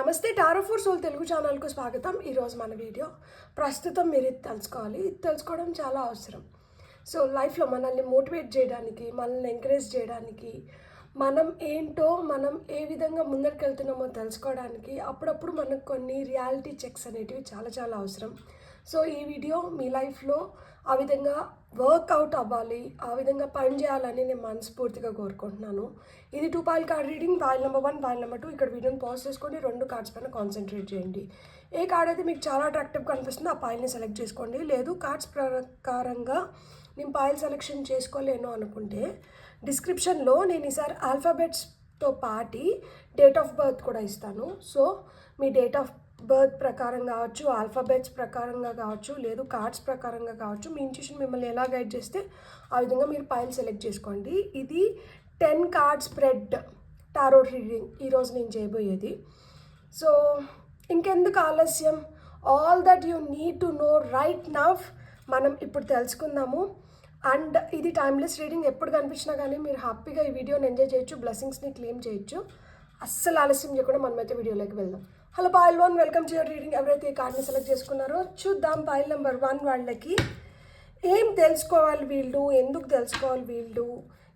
నమస్తే tarot for soul Telugu ఛానల్కు స్వాగతం. ఈరోజు మన వీడియో ప్రస్తుతం మీరు ఇది తెలుసుకోవాలి. ఇది తెలుసుకోవడం చాలా అవసరం. సో లైఫ్లో మనల్ని మోటివేట్ చేయడానికి, మనల్ని ఎంకరేజ్ చేయడానికి, మనం ఏంటో మనం ఏ విధంగా ముందరికి వెళ్తున్నామో తెలుసుకోవడానికి అప్పుడప్పుడు మనకు కొన్ని రియాలిటీ చెక్స్ అనేటివి చాలా చాలా అవసరం. సో ఈ వీడియో మీ లైఫ్లో ఆ విధంగా వర్కౌట్ అవ్వాలి, ఆ విధంగా పని చేయాలని నేను మనస్ఫూర్తిగా కోరుకుంటున్నాను. ఇది 2 foil card reading. Foil number 1, foil number 2. ఇక్కడ వీడియోని పాజ్ చేసుకొని 2 కార్డ్స్ పైన కాన్సన్ట్రేట్ చేయండి. ఏ కార్డ్ అయితే మీకు చాలా అట్రాక్టివ్గా అనిపిస్తుందో ఆ పాయిల్ని సెలెక్ట్ చేసుకోండి. లేదు కార్డ్స్ ప్రకారంగా నేను పాయిల్ సెలెక్షన్ చేసుకోలేను అనుకుంటే డిస్క్రిప్షన్లో నేను ఈసారి ఆల్ఫాబెట్స్తో పాటి డేట్ ఆఫ్ బర్త్ కూడా ఇస్తాను. So me date of birth ప్రకారం కావచ్చు, ఆల్ఫాబెట్స్ ప్రకారంగా కావచ్చు, లేదు కార్డ్స్ ప్రకారంగా కావచ్చు, మీ ఇంట్యూషన్ మిమ్మల్ని ఎలా గైడ్ చేస్తే ఆ విధంగా మీరు పాయిల్ సెలెక్ట్ చేసుకోండి. ఇది 10 కార్డ్ స్ప్రెడ్ టారో రీడింగ్ ఈరోజు నేను చేయబోయేది. సో ఇంకెందుకు ఆలస్యం, all that you need to know right now మనం ఇప్పుడు తెలుసుకుందాము. అండ్ ఇది టైమ్లెస్ రీడింగ్. ఎప్పుడు కనిపించినా కానీ మీరు హ్యాపీగా ఈ వీడియోని ఎంజాయ్ చేయొచ్చు, బ్లెస్సింగ్స్ని క్లెయిమ్ చేయొచ్చు. అస్సలు ఆలస్యం చేయకుండా మనమైతే వీడియోలోకి వెళ్దాం. Hello foil 1, welcome to your reading. ఎవరైతే ఈ కార్డ్ని సెలెక్ట్ చేసుకున్నారో చూద్దాం. పాయిల్ నెంబర్ 1 వాళ్ళకి ఏం తెలుసుకోవాలి వీళ్ళు, ఎందుకు తెలుసుకోవాలి వీళ్ళు,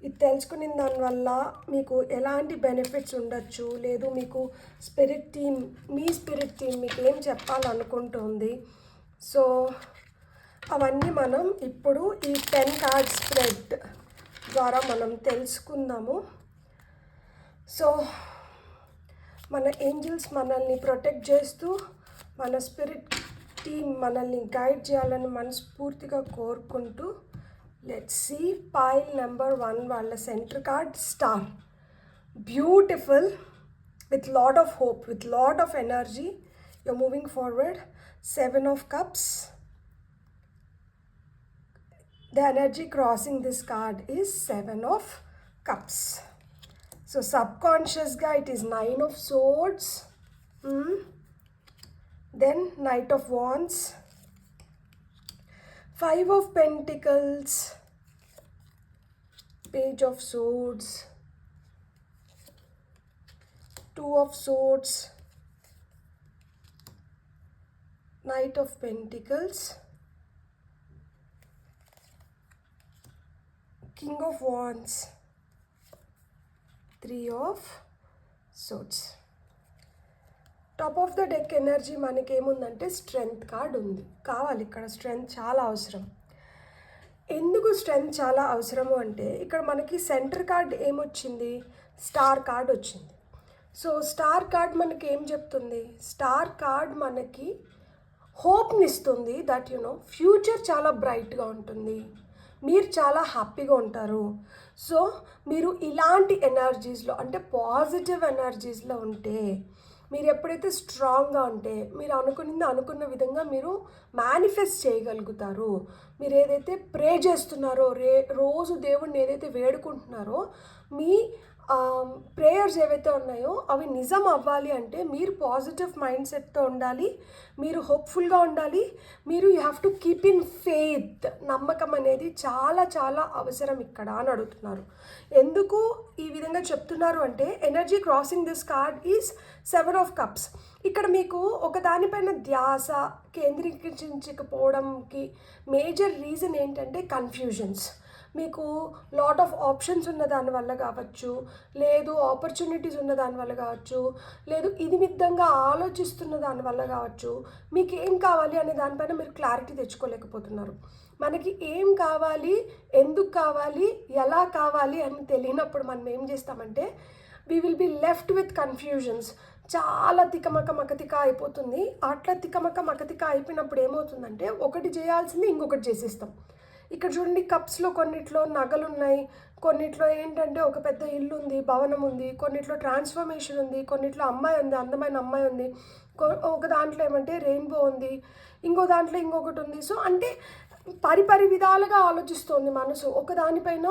ఇది తెలుసుకున్న దానివల్ల మీకు ఎలాంటి బెనిఫిట్స్ ఉండొచ్చు, లేదు మీకు స్పిరిట్ టీమ్, మీ స్పిరిట్ టీమ్ మీకు ఏం చెప్పాలనుకుంటుంది. సో అవన్నీ మనం ఇప్పుడు ఈ 10 కార్డ్ స్ప్రెడ్ ద్వారా మనం తెలుసుకుందాము. సో మన ఏంజల్స్ మనల్ని ప్రొటెక్ట్ చేస్తూ, మన స్పిరిట్ టీమ్ మనల్ని గైడ్ చేయాలని మనస్ఫూర్తిగా కోరుకుంటూ లెట్స్ సీ. పాయిల్ నెంబర్ 1 వాళ్ళ centre card star. Beautiful, with lot of hope, with lot of energy your moving forward. 7 of cups. The energy crossing this card is 7 of cups. So subconscious guy, it is 9 of swords, then Knight of Wands, 5 of Pentacles, Page of Swords, 2 of Swords, Knight of Pentacles, King of Wands, 3 of Swords. Top of the deck energy మనకి ఏముందంటే strength card ఉంది. కావాలి ఇక్కడ strength చాలా అవసరం. ఎందుకు strength చాలా అవసరము అంటే ఇక్కడ మనకి సెంటర్ కార్డ్ ఏమొచ్చింది, స్టార్ కార్డ్ వచ్చింది. సో స్టార్ కార్డ్ మనకి ఏం చెప్తుంది, స్టార్ కార్డ్ మనకి హోప్ని ఇస్తుంది. దట్ యు నో ఫ్యూచర్ చాలా బ్రైట్గా ఉంటుంది, మీరు చాలా హ్యాపీగా ఉంటారు. సో మీరు ఇలాంటి ఎనర్జీస్లో అంటే పాజిటివ్ ఎనర్జీస్లో ఉంటే, మీరు ఎప్పుడైతే స్ట్రాంగ్గా ఉంటే మీరు అనుకున్న విధంగా మీరు మేనిఫెస్ట్ చేయగలుగుతారు. మీరు ఏదైతే ప్రే చేస్తున్నారో, రోజు దేవుణ్ణి ఏదైతే వేడుకుంటున్నారో, మీ ప్రేయర్స్ ఏవైతే ఉన్నాయో అవి నిజం అవ్వాలి అంటే మీరు పాజిటివ్ మైండ్ సెట్తో ఉండాలి, మీరు హోప్ఫుల్గా ఉండాలి, మీరు you have to keep in faith. నమ్మకం అనేది చాలా చాలా అవసరం ఇక్కడ అని అడుగుతున్నారు. ఎందుకు ఈ విధంగా చెప్తున్నారు అంటే energy crossing this card is 7 of cups. ఇక్కడ మీకు ఒక దానిపైన ధ్యాస కేంద్రీకరించకపోవడంకి మేజర్ రీజన్ ఏంటంటే కన్ఫ్యూజన్స్. మీకు లాట్ ఆఫ్ ఆప్షన్స్ ఉన్న దానివల్ల కావచ్చు, లేదు ఆపర్చునిటీస్ ఉన్న దానివల్ల కావచ్చు, లేదు ఇది విధంగా ఆలోచిస్తున్న దానివల్ల కావచ్చు, మీకు ఏం కావాలి అనే దానిపైన మీరు క్లారిటీ తెచ్చుకోలేకపోతున్నారు. మనకి ఏం కావాలి, ఎందుకు కావాలి, ఎలా కావాలి అని తెలియనప్పుడు మనం ఏం చేస్తామంటే we will be left with confusions. చాలా తికమక అయిపోతుంది. అట్లా తికమక అయిపోయినప్పుడు ఏమవుతుందంటే ఒకటి చేయాల్సింది ఇంకొకటి చేసేస్తాం. ఇక్కడ చూడండి, కప్స్లో కొన్నిట్లో నగలు ఉన్నాయి, కొన్నిట్లో ఏంటంటే ఒక పెద్ద ఇల్లు ఉంది, భవనం ఉంది, కొన్నిట్లో ట్రాన్స్ఫర్మేషన్ ఉంది, కొన్నిట్లో అమ్మాయి ఉంది, అందమైన అమ్మాయి ఉంది, ఒక దాంట్లో ఏమంటే రెయిన్బో ఉంది, ఇంకో దాంట్లో ఇంకొకటి ఉంది. సో అంటే పరిపరి విధాలుగా ఆలోచిస్తోంది మనసు, ఒక దానిపైన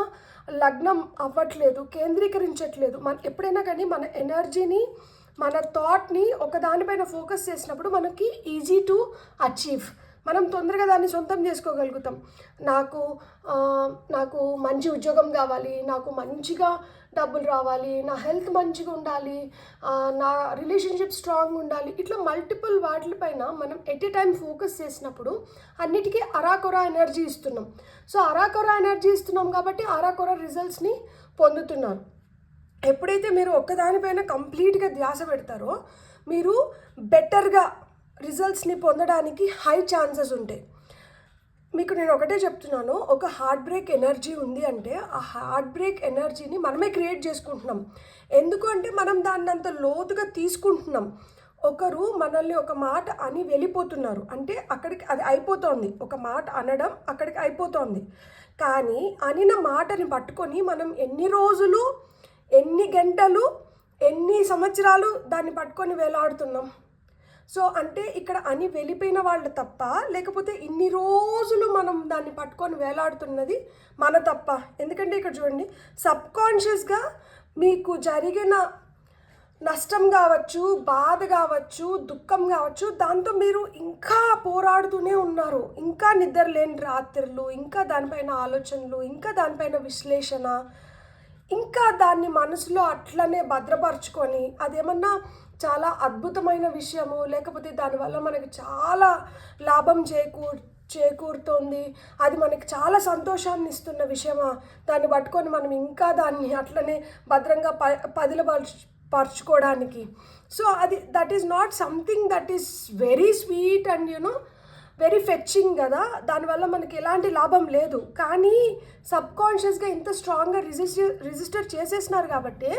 లగ్నం అవ్వట్లేదు, కేంద్రీకరించట్లేదు. ఎప్పుడైనా కానీ మన ఎనర్జీని, మన థాట్ని ఒక దానిపైన ఫోకస్ చేసినప్పుడు మనకి ఈజీ టు అచీవ్. మనం తొందరగా దాన్ని సొంతం చేసుకోగలుగుతాం. నాకు నాకు మంచి ఉద్యోగం కావాలి, నాకు మంచిగా డబ్బులు రావాలి, నా హెల్త్ మంచిగా ఉండాలి, నా రిలేషన్షిప్ స్ట్రాంగ్ ఉండాలి, ఇట్లా మల్టిపుల్ వాటిపైన మనం ఎట్ ఏ టైం ఫోకస్ చేసినప్పుడు అన్నిటికీ అరాకొరా ఎనర్జీ ఇస్తున్నాం. సో అరాకొరా ఎనర్జీ ఇస్తున్నాం కాబట్టి అరాకొరా రిజల్ట్స్ని పొందుతున్నారు. ఎప్పుడైతే మీరు ఒక్కదానిపైన కంప్లీట్గా ధ్యాస పెడతారో మీరు బెటర్గా రిజల్ట్స్ని పొందడానికి హై ఛాన్సెస్ ఉంటాయి. మీకు నేను ఒకటే చెప్తున్నాను, ఒక హార్ట్ బ్రేక్ ఎనర్జీ ఉంది అంటే ఆ హార్ట్ బ్రేక్ ఎనర్జీని మనమే క్రియేట్ చేసుకుంటున్నాం. ఎందుకు అంటే మనం దాన్ని అంత లోతుగా తీసుకుంటున్నాం. ఒకరు మనల్ని ఒక మాట అని వెళ్ళిపోతున్నారు అంటే అక్కడికి అది అయిపోతోంది, ఒక మాట అనడం అక్కడికి అయిపోతోంది. కానీ అనిన మాటని పట్టుకొని మనం ఎన్ని రోజులు, ఎన్ని గంటలు, ఎన్ని సంవత్సరాలు దాన్ని పట్టుకొని వేలాడుతున్నాం. సో అంటే ఇక్కడ అని వెళ్ళిపోయిన వాళ్ళు తప్ప, లేకపోతే ఇన్ని రోజులు మనం దాన్ని పట్టుకొని వేలాడుతున్నది మన తప్ప? ఎందుకంటే ఇక్కడ చూడండి, సబ్కాన్షియస్గా మీకు జరిగిన నష్టం కావచ్చు, బాధ కావచ్చు, దుఃఖం కావచ్చు, దాంతో మీరు ఇంకా పోరాడుతూనే ఉన్నారు. ఇంకా నిద్ర లేని రాత్రులు, ఇంకా దానిపైన ఆలోచనలు, ఇంకా దానిపైన విశ్లేషణ, ఇంకా దాన్ని మనసులో అట్లనే భద్రపరచుకొని అదేమన్నా చాలా అద్భుతమైన విషయము, లేకపోతే దానివల్ల మనకి చాలా లాభం చేకూరుతోంది, అది మనకి చాలా సంతోషాన్ని ఇస్తున్న విషయమా, దాన్ని పట్టుకొని మనం ఇంకా దాన్ని అట్లనే భద్రంగా పరచుకోవడానికి. So that is not something that is very sweet and very fetching కదా, దానివల్ల మనకి ఎలాంటి లాభం లేదు. కానీ సబ్కాన్షియస్గా ఇంత స్ట్రాంగ్గా రిజిస్టర్ చేసేసినారు కాబట్టి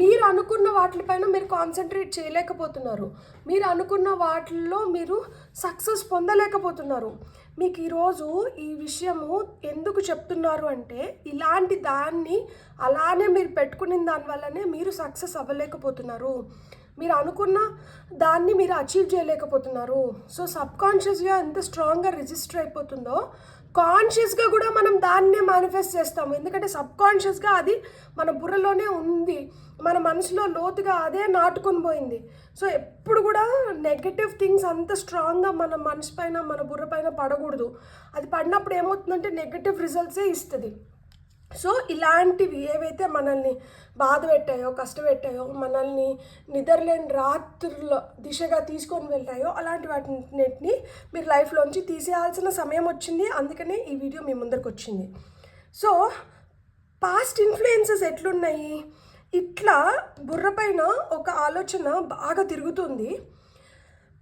మీరు అనుకున్న వాటిపైన మీరు కాన్సన్ట్రేట్ చేయలేకపోతున్నారు, మీరు అనుకున్న వాటిల్లో మీరు సక్సెస్ పొందలేకపోతున్నారు. మీకు ఈరోజు ఈ విషయము ఎందుకు చెప్తున్నారు అంటే, ఇలాంటి దాన్ని అలానే మీరు పెట్టుకున్న దానివల్లనే మీరు సక్సెస్ అవ్వలేకపోతున్నారు, మీరు అనుకున్న దాన్ని మీరు అచీవ్ చేయలేకపోతున్నారు. సో సబ్కాన్షియస్గా ఎంత స్ట్రాంగ్గా రిజిస్టర్ అయిపోతుందో కాన్షియస్గా కూడా మనం దాన్నే మేనిఫెస్ట్ చేస్తాము. ఎందుకంటే సబ్కాన్షియస్గా అది మన బుర్రలోనే ఉంది, మన మనసులో లోతుగా అదే నాటుకొని పోయింది. సో ఎప్పుడు కూడా నెగటివ్ థింగ్స్ అంత స్ట్రాంగ్గా మన మనసు పైన, మన బుర్ర పైన పడకూడదు. అది పడినప్పుడు ఏమవుతుందంటే నెగటివ్ రిజల్ట్సే ఇస్తుంది. సో ఇలాంటివి ఏవైతే మనల్ని బాధ పెట్టాయో, కష్టపెట్టాయో, మనల్ని నిద్రలేని రాత్రుల దిశగా తీసుకొని వెళ్తాయో, అలాంటి వాటిని మీరు లైఫ్లోంచి తీసేయాల్సిన సమయం వచ్చింది. అందుకనే ఈ వీడియో మీ ముందరికి వచ్చింది. సో పాస్ట్ ఇన్ఫ్లుయెన్సెస్ ఎట్లున్నాయి, ఇట్లా బుర్రపైన ఒక ఆలోచన బాగా తిరుగుతుంది,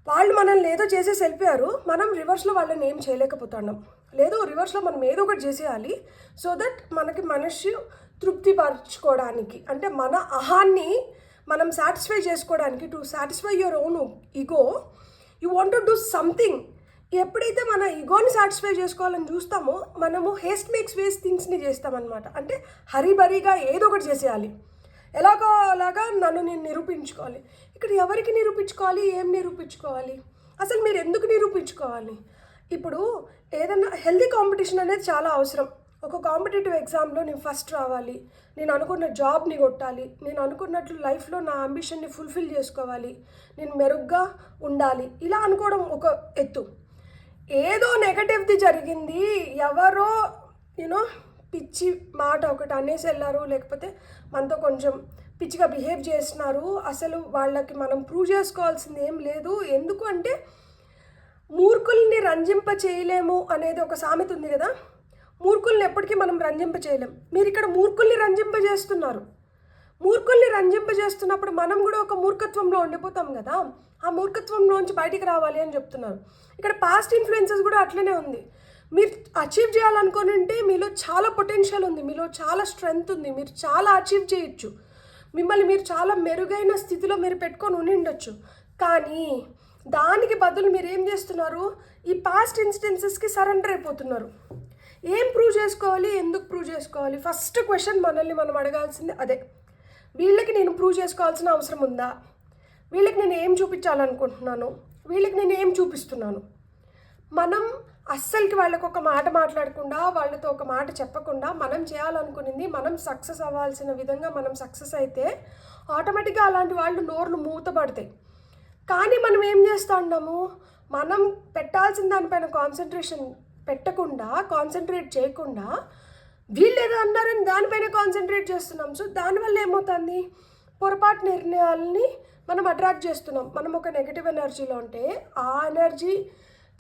వాళ్ళు మనల్ని ఏదో చేసేసి వెళ్ళిపోయారు, మనం రివర్స్లో వాళ్ళని ఏం చేయలేకపోతున్నాం. లేదు, రివర్స్లో మనం ఏదో ఒకటి చేసేయాలి సో దట్ మనకి మనసు తృప్తిపరచుకోవడానికి, అంటే మన అహాన్ని మనం సాటిస్ఫై చేసుకోవడానికి, to satisfy your own ego you want to do something. ఎప్పుడైతే మన ఈగోని సాటిస్ఫై చేసుకోవాలని చూస్తామో మనము హేస్ట్ మేక్స్ వేస్ట్ థింగ్స్ని చేస్తామన్నమాట. అంటే హరిబరిగా ఏదో ఒకటి చేసేయాలి, ఎలాగో అలాగా నన్ను నేను నిరూపించుకోవాలి. ఇక్కడ ఎవరికి నిరూపించుకోవాలి, ఏం నిరూపించుకోవాలి, అసలు మీరు ఎందుకు నిరూపించుకోవాలి? ఇప్పుడు ఏదన్నా హెల్తీ కాంపిటీషన్ అనేది చాలా అవసరం. ఒక కాంపిటేటివ్ ఎగ్జామ్లో నేను ఫస్ట్ రావాలి, నేను అనుకున్న జాబ్ని కొట్టాలి, నేను అనుకున్నట్లు లైఫ్లో నా అంబిషన్ని ఫుల్ఫిల్ చేసుకోవాలి, నేను మెరుగ్గా ఉండాలి, ఇలా అనుకోవడం ఒక ఎత్తు. ఏదో నెగటివ్ది జరిగింది, ఎవరో పిచ్చి మాట ఒకటి అనేసి వెళ్ళారు, లేకపోతే మనతో కొంచెం పిచ్చిగా బిహేవ్ చేస్తున్నారు, అసలు వాళ్ళకి మనం ప్రూవ్ చేసుకోవాల్సింది ఏం లేదు. ఎందుకు అంటే మూర్ఖుల్ని రంజింప చేయలేము అనేది ఒక సామెత ఉంది కదా, మూర్ఖుల్ని ఎప్పటికీ మనం రంజింప చేయలేం. మీరు ఇక్కడ మూర్ఖుల్ని రంజింపజేస్తున్నారు. మూర్ఖుల్ని రంజింపజేస్తున్నప్పుడు మనం కూడా ఒక మూర్ఖత్వంలో ఉండిపోతాం కదా, ఆ మూర్ఖత్వంలోంచి బయటికి రావాలి అని చెప్తున్నారు. ఇక్కడ పాస్ట్ ఇన్ఫ్లుయెన్సెస్ కూడా అట్లనే ఉంది. మీరు అచీవ్ చేయాలనుకుని ఉంటే మీలో చాలా పొటెన్షియల్ ఉంది, మీలో చాలా స్ట్రెంగ్త్ ఉంది, మీరు చాలా అచీవ్ చేయొచ్చు, మిమ్మల్ని మీరు చాలా మెరుగైన స్థితిలో మీరు పెట్టుకొని ఉండిండొచ్చు. కానీ దానికి బదులు మీరు ఏం చేస్తున్నారు, ఈ పాస్ట్ ఇన్స్టెన్సెస్కి సరెండర్ అయిపోతున్నారు. ఏం ప్రూవ్ చేసుకోవాలి, ఎందుకు ప్రూవ్ చేసుకోవాలి? ఫస్ట్ క్వశ్చన్ మనల్ని మనం అడగాల్సింది అదే, వీళ్ళకి నేను ప్రూవ్ చేసుకోవాల్సిన అవసరం ఉందా, వీళ్ళకి నేను ఏం చూపించాలనుకుంటున్నాను, వీళ్ళకి నేను ఏం చూపిస్తున్నాను. మనం అస్సలకి వాళ్ళకు ఒక మాట మాట్లాడకుండా, వాళ్ళతో ఒక మాట చెప్పకుండా మనం చేయాలనుకునేది మనం సక్సెస్ అవ్వాల్సిన విధంగా మనం సక్సెస్ అయితే ఆటోమేటిక్గా అలాంటి వాళ్ళు నోర్లు మూతపడతాయి. కానీ మనం ఏం చేస్తూ ఉన్నాము, మనం పెట్టాల్సిన దానిపైన కాన్సన్ట్రేట్ చేయకుండా వీళ్ళు ఏదో అన్నారని దానిపైన కాన్సన్ట్రేట్ చేస్తున్నాం. సో దానివల్ల ఏమవుతుంది, పొరపాటు నిర్ణయాలని మనం అట్రాక్ట్ చేస్తున్నాం. మనం ఒక నెగిటివ్ ఎనర్జీలో ఉంటే ఆ ఎనర్జీ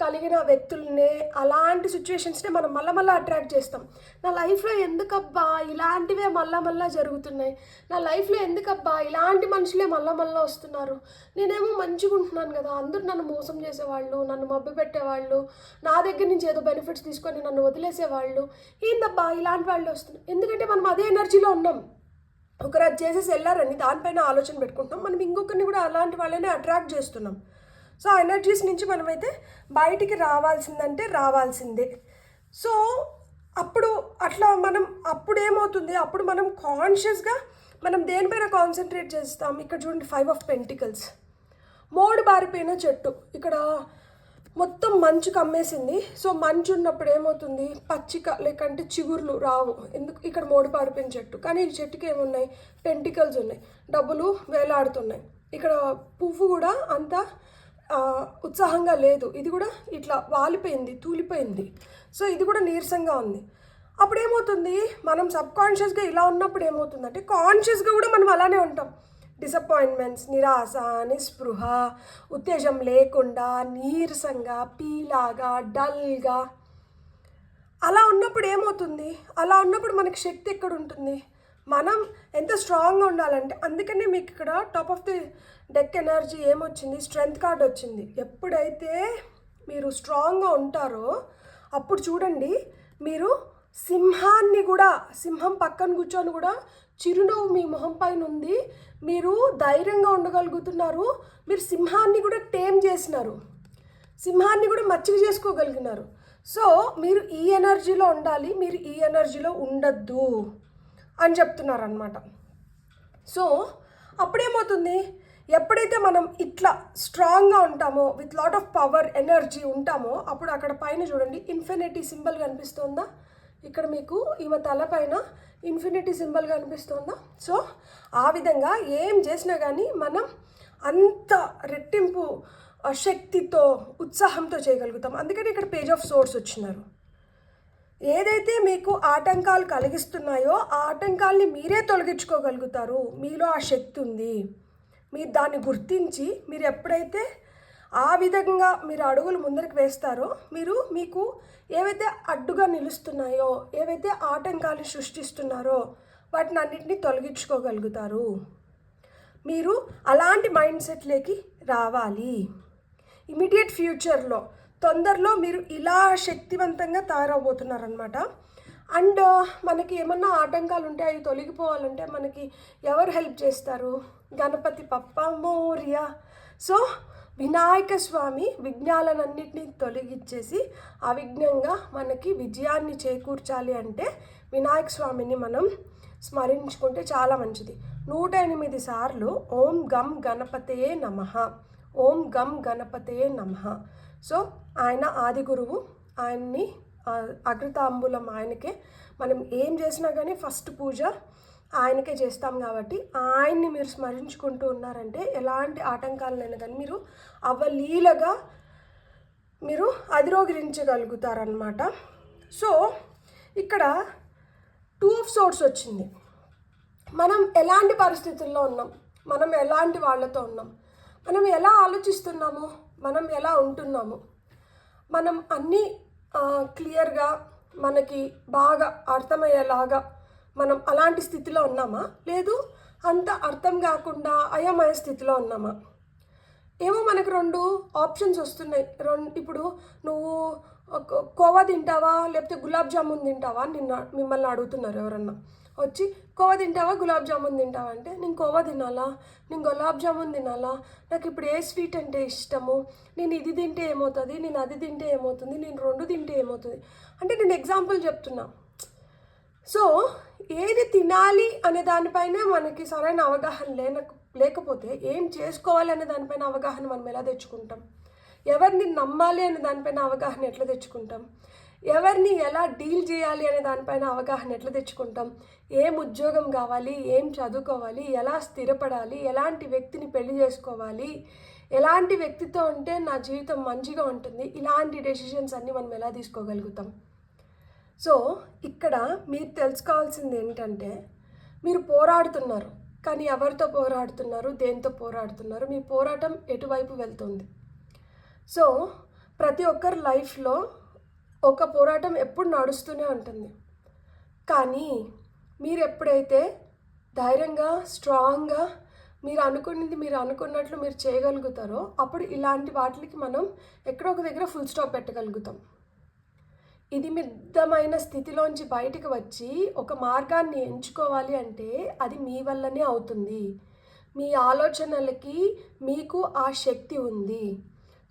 కలిగిన వ్యక్తులనే, అలాంటి సిచ్యువేషన్స్ని మనం మళ్ళీ అట్రాక్ట్ చేస్తాం. నా లైఫ్లో ఎందుకబ్బా ఇలాంటివే మళ్ళా జరుగుతున్నాయి, నా లైఫ్లో ఎందుకబ్బా ఇలాంటి మనుషులే మళ్ళా వస్తున్నారు, నేనేమో మంచిగా ఉంటున్నాను కదా, అందరూ నన్ను మోసం చేసేవాళ్ళు, నన్ను మభ్య పెట్టేవాళ్ళు, నా దగ్గర నుంచి ఏదో బెనిఫిట్స్ తీసుకొని నన్ను వదిలేసేవాళ్ళు, ఏందబ్బా ఇలాంటి వాళ్ళు వస్తున్నారు. ఎందుకంటే మనం అదే ఎనర్జీలో ఉన్నాం. ఒకరు అది చేసేసి వెళ్ళారని దానిపైన ఆలోచన పెట్టుకుంటాం, మనం ఇంకొకరిని కూడా అలాంటి వాళ్ళనే అట్రాక్ట్ చేస్తున్నాం. సో ఆ ఎనర్జీస్ నుంచి మనమైతే బయటికి రావాల్సిందే. సో అప్పుడు ఏమవుతుంది, అప్పుడు మనం కాన్షియస్గా మనం దేనిపైన కాన్సన్ట్రేట్ చేస్తాం. ఇక్కడ చూడండి 5 of Pentacles, మోడు బారిపోయిన చెట్టు. ఇక్కడ మొత్తం మంచు కమ్మేసింది. సో మంచు ఉన్నప్పుడు ఏమవుతుంది, పచ్చిక లేకంటే చిగుర్లు రావు. ఎందుకు, ఇక్కడ మోడు బారిపోయిన చెట్టు. కానీ ఈ చెట్టుకి ఏమున్నాయి, పెంటికల్స్ ఉన్నాయి, డబ్బులు వేలాడుతున్నాయి. ఇక్కడ పువ్వు కూడా అంత ఉత్సాహంగా లేదు, ఇది కూడా ఇట్లా వాలిపోయింది, తూలిపోయింది. సో ఇది కూడా నీరసంగా ఉంది. అప్పుడు ఏమవుతుంది, మనం సబ్కాన్షియస్గా ఇలా ఉన్నప్పుడు ఏమవుతుందంటే కాన్షియస్గా కూడా మనం అలానే ఉంటాం. డిసప్పాయింట్మెంట్స్, నిరాశ, నిస్పృహ, ఉత్తేజం లేకుండా, నీరసంగా, పీలాగా, డల్గా అలా ఉన్నప్పుడు ఏమవుతుంది, అలా ఉన్నప్పుడు మనకి శక్తి ఎక్కడ ఉంటుంది, మనం ఎంత స్ట్రాంగ్గా ఉండాలంటే. అందుకనే మీకు ఇక్కడ top of the deck energy ఏమొచ్చింది, స్ట్రెంగ్త్ కార్డ్ వచ్చింది. ఎప్పుడైతే మీరు స్ట్రాంగ్గా ఉంటారో అప్పుడు చూడండి, మీరు సింహం పక్కన కూర్చొని కూడా చిరునవ్వు మీ మొహం పైన ఉంది, మీరు ధైర్యంగా ఉండగలుగుతున్నారు, మీరు సింహాన్ని కూడా టేమ్ చేసినారు, సింహాన్ని కూడా మచ్చిక చేసుకోగలిగినారు. సో మీరు ఈ ఎనర్జీలో ఉండాలి, మీరు ఈ ఎనర్జీలో ఉండద్దు అని చెప్తున్నారు అనమాట. సో అప్పుడేమవుతుంది, ఎప్పుడైతే మనం ఇట్లా స్ట్రాంగ్గా ఉంటామో, with lot of power energy ఉంటామో, అప్పుడు అక్కడ పైన చూడండి ఇన్ఫినిటీ సింబల్ కనిపిస్తుందా, ఇక్కడ మీకు ఈమె తల పైన ఇన్ఫినిటీ సింబల్ కనిపిస్తుందా. సో ఆ విధంగా ఏం చేసినా కానీ మనం అంత రెట్టింపు శక్తితో, ఉత్సాహంతో చేయగలుగుతాం. అందుకని ఇక్కడ పేజ్ ఆఫ్ సోర్స్ వచ్చినారు. ఏదైతే మీకు ఆటంకాలు కలిగిస్తున్నాయో ఆ ఆటంకాల్ని మీరే తొలగించుకోగలుగుతారు. మీలో ఆ శక్తి ఉంది. మీరు దాన్ని గుర్తించి మీరు ఎప్పుడైతే ఆ విధంగా మీరు అడుగులు ముందరికి వేస్తారో, మీకు ఏవైతే అడ్డుగా నిలుస్తున్నాయో, ఏవైతే ఆటంకాలు సృష్టిస్తున్నారో వాటిని అన్నింటినీ తొలగించుకోగలుగుతారు. మీరు అలాంటి మైండ్ సెట్లోకి రావాలి. ఇమీడియట్ ఫ్యూచర్లో తొందరలో మీరు ఇలా శక్తివంతంగా తయారవబోతున్నారనమాట. అండ్ మనకి ఏమన్నా ఆటంకాలు ఉంటే అవి తొలగిపోవాలంటే మనకి ఎవరు హెల్ప్ చేస్తారు, గణపతి పప్ప మోర్య. సో వినాయక స్వామి విఘ్నాలన్నింటినీ తొలగించేసి అవిఘ్నంగా మనకి విజయాన్ని చేకూర్చాలి అంటే వినాయక స్వామిని మనం స్మరించుకుంటే చాలా మంచిది. 108 సార్లు ఓం గం గణపతయే నమః, ఓం గం గణపతయే నమః. సో ఆయన ఆది గురువు, ఆయన్ని అగ్రతాంబూలం ఆయనకే. మనం ఏం చేసినా కానీ ఫస్ట్ పూజ ఆయనకే చేస్తాం కాబట్టి ఆయన్ని మీరు స్మరించుకుంటూ ఉన్నారంటే ఎలాంటి ఆటంకాలనైనా కానీ మీరు అవలీలగా మీరు అధిరోగించగలుగుతారనమాట. సో ఇక్కడ 2 of Swords వచ్చింది. మనం ఎలాంటి పరిస్థితుల్లో ఉన్నాం, మనం ఎలాంటి వాళ్ళతో ఉన్నాం, మనం ఎలా ఆలోచిస్తున్నాము, మనం ఎలా ఉంటున్నాము, మనం అన్నీ క్లియర్గా మనకి బాగా అర్థమయ్యేలాగా మనం అలాంటి స్థితిలో ఉన్నామా, లేదు అంత అర్థం కాకుండా అయోమయ స్థితిలో ఉన్నామా. ఏమో మనకు 2 ఆప్షన్స్ వస్తున్నాయి. ఇప్పుడు నువ్వు కోవా తింటావా లేకపోతే గులాబ్ జామున్ తింటావా అని మిమ్మల్ని అడుగుతున్నారు ఎవరన్నా వచ్చి. కోవా తింటావా గులాబ్ జామున్ తింటావా అంటే నేను కోవా తినాలా, నేను గులాబ్ జామున్ తినాలా, నాకు ఇప్పుడు ఏ స్వీట్ అంటే ఇష్టము, నేను ఇది తింటే ఏమవుతుంది, నేను అది తింటే ఏమవుతుంది, నేను 2 తింటే ఏమవుతుంది అంటే నేను ఎగ్జాంపుల్ చెప్తున్నా. సో ఏది తినాలి అనే దానిపైన మనకి సరైన అవగాహన లేకపోతే ఏం చేసుకోవాలి అనే దానిపైన అవగాహన మనం ఎలా తెచ్చుకుంటాం, ఎవరిని నమ్మాలి అనే దానిపైన అవగాహన ఎట్లా తెచ్చుకుంటాం, ఎవరిని ఎలా డీల్ చేయాలి అనే దానిపైన అవగాహన ఎట్లా తెచ్చుకుంటాం, ఏం ఉద్యోగం కావాలి, ఏం చదువుకోవాలి, ఎలా స్థిరపడాలి, ఎలాంటి వ్యక్తిని పెళ్లి చేసుకోవాలి, ఎలాంటి వ్యక్తితో ఉంటే నా జీవితం మంచిగా ఉంటుంది, ఇలాంటి డెసిషన్స్ అన్నీ మనం ఎలా తీసుకోగలుగుతాం. సో ఇక్కడ మీరు తెలుసుకోవాల్సింది ఏంటంటే, మీరు పోరాడుతున్నారు, కానీ ఎవరితో పోరాడుతున్నారు, దేంతో పోరాడుతున్నారు, మీ పోరాటం ఎటువైపు వెళ్తుంది. సో ప్రతి ఒక్కరి లైఫ్లో ఒక పోరాటం ఎప్పుడు నడుస్తూనే ఉంటుంది. కానీ మీరు ఎప్పుడైతే ధైర్యంగా, స్ట్రాంగ్గా మీరు అనుకున్నది మీరు అనుకున్నట్లు మీరు చేయగలుగుతారో, అప్పుడు ఇలాంటి వాటికి మనం ఎక్కడో ఒక దగ్గర ఫుల్ స్టాప్ పెట్టగలుగుతాం. ఇది మిద్దమైన స్థితిలోంచి బయటకు వచ్చి ఒక మార్గాన్ని ఎంచుకోవాలి అంటే అది మీ వల్లనే అవుతుంది. మీ ఆలోచనలకి మీకు ఆ శక్తి ఉంది.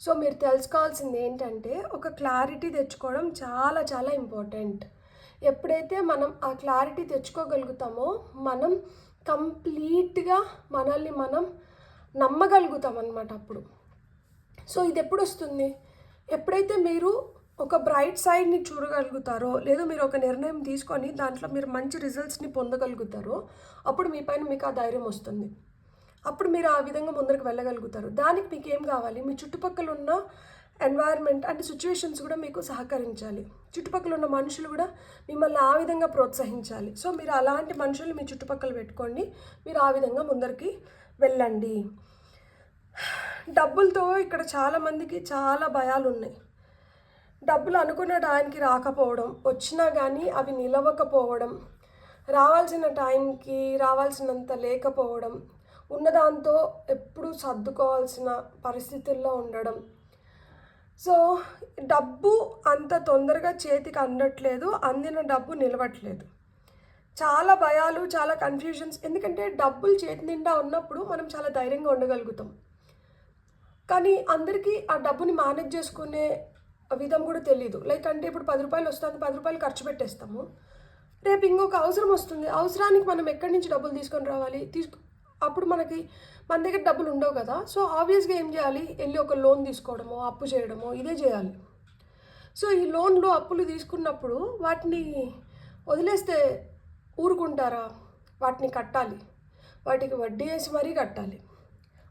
సో మీరు తెలుసుకోవాల్సింది ఏంటంటే, ఒక క్లారిటీ తెచ్చుకోవడం చాలా చాలా ఇంపార్టెంట్. ఎప్పుడైతే మనం ఆ క్లారిటీ తెచ్చుకోగలుగుతామో మనం కంప్లీట్గా మనల్ని మనం నమ్మగలుగుతాం అన్నమాట అప్పుడు. సో ఇది ఎప్పుడు వస్తుంది? ఎప్పుడైతే మీరు ఒక బ్రైట్ సైడ్ని చూడగలుగుతారో, లేదా మీరు ఒక నిర్ణయం తీసుకొని దాంట్లో మీరు మంచి రిజల్ట్స్ని పొందగలుగుతారో, అప్పుడు మీ పైన మీకు ఆ ధైర్యం వస్తుంది. అప్పుడు మీరు ఆ విధంగా ముందరికి వెళ్ళగలుగుతారు. దానికి మీకు ఏం కావాలి? మీ చుట్టుపక్కల ఉన్న ఎన్వైర్న్మెంట్ అంటే సిచ్యువేషన్స్ కూడా మీకు సహకరించాలి. చుట్టుపక్కల ఉన్న మనుషులు కూడా మిమ్మల్ని ఆ విధంగా ప్రోత్సహించాలి. సో మీరు అలాంటి మనుషులు మీ చుట్టుపక్కల పెట్టుకోండి, మీరు ఆ విధంగా ముందరికి వెళ్ళండి. డబ్బులతో ఇక్కడ చాలామందికి చాలా భయాలు ఉన్నాయి. డబ్బులు అనుకున్న టైంకి రాకపోవడం, వచ్చినా కానీ అవి నిలవకపోవడం, రావాల్సిన టైంకి రావాల్సినంత లేకపోవడం, ఉన్నదాంతో ఎప్పుడూ సర్దుకోవాల్సిన పరిస్థితుల్లో ఉండడం. సో డబ్బు అంత తొందరగా చేతికి అందట్లేదు, అందిన డబ్బు నిలవట్లేదు. చాలా భయాలు, చాలా కన్ఫ్యూజన్స్. ఎందుకంటే డబ్బులు చేతి నిండా ఉన్నప్పుడు మనం చాలా ధైర్యంగా ఉండగలుగుతాం. కానీ అందరికీ ఆ డబ్బుని మేనేజ్ చేసుకునే విధం కూడా తెలియదు. లైక్ అంటే ఇప్పుడు 10 రూపాయలు వస్తుంది, 10 రూపాయలు ఖర్చు పెట్టేస్తాము. రేపు ఇంకొక అవసరం వస్తుంది, అవసరానికి మనం ఎక్కడి నుంచి డబ్బులు తీసుకొని రావాలి? అప్పుడు మన దగ్గర డబ్బులు ఉండవు కదా. సో ఆబ్వియస్గా ఏం చేయాలి? వెళ్ళి ఒక లోన్ తీసుకోవడమో, అప్పు చేయడమో ఇదే చేయాలి. సో ఈ లోన్లు, అప్పులు తీసుకున్నప్పుడు వాటిని వదిలేస్తే ఊరుకుంటారా? వాటిని కట్టాలి, వాటికి వడ్డీ వేసి మరీ కట్టాలి.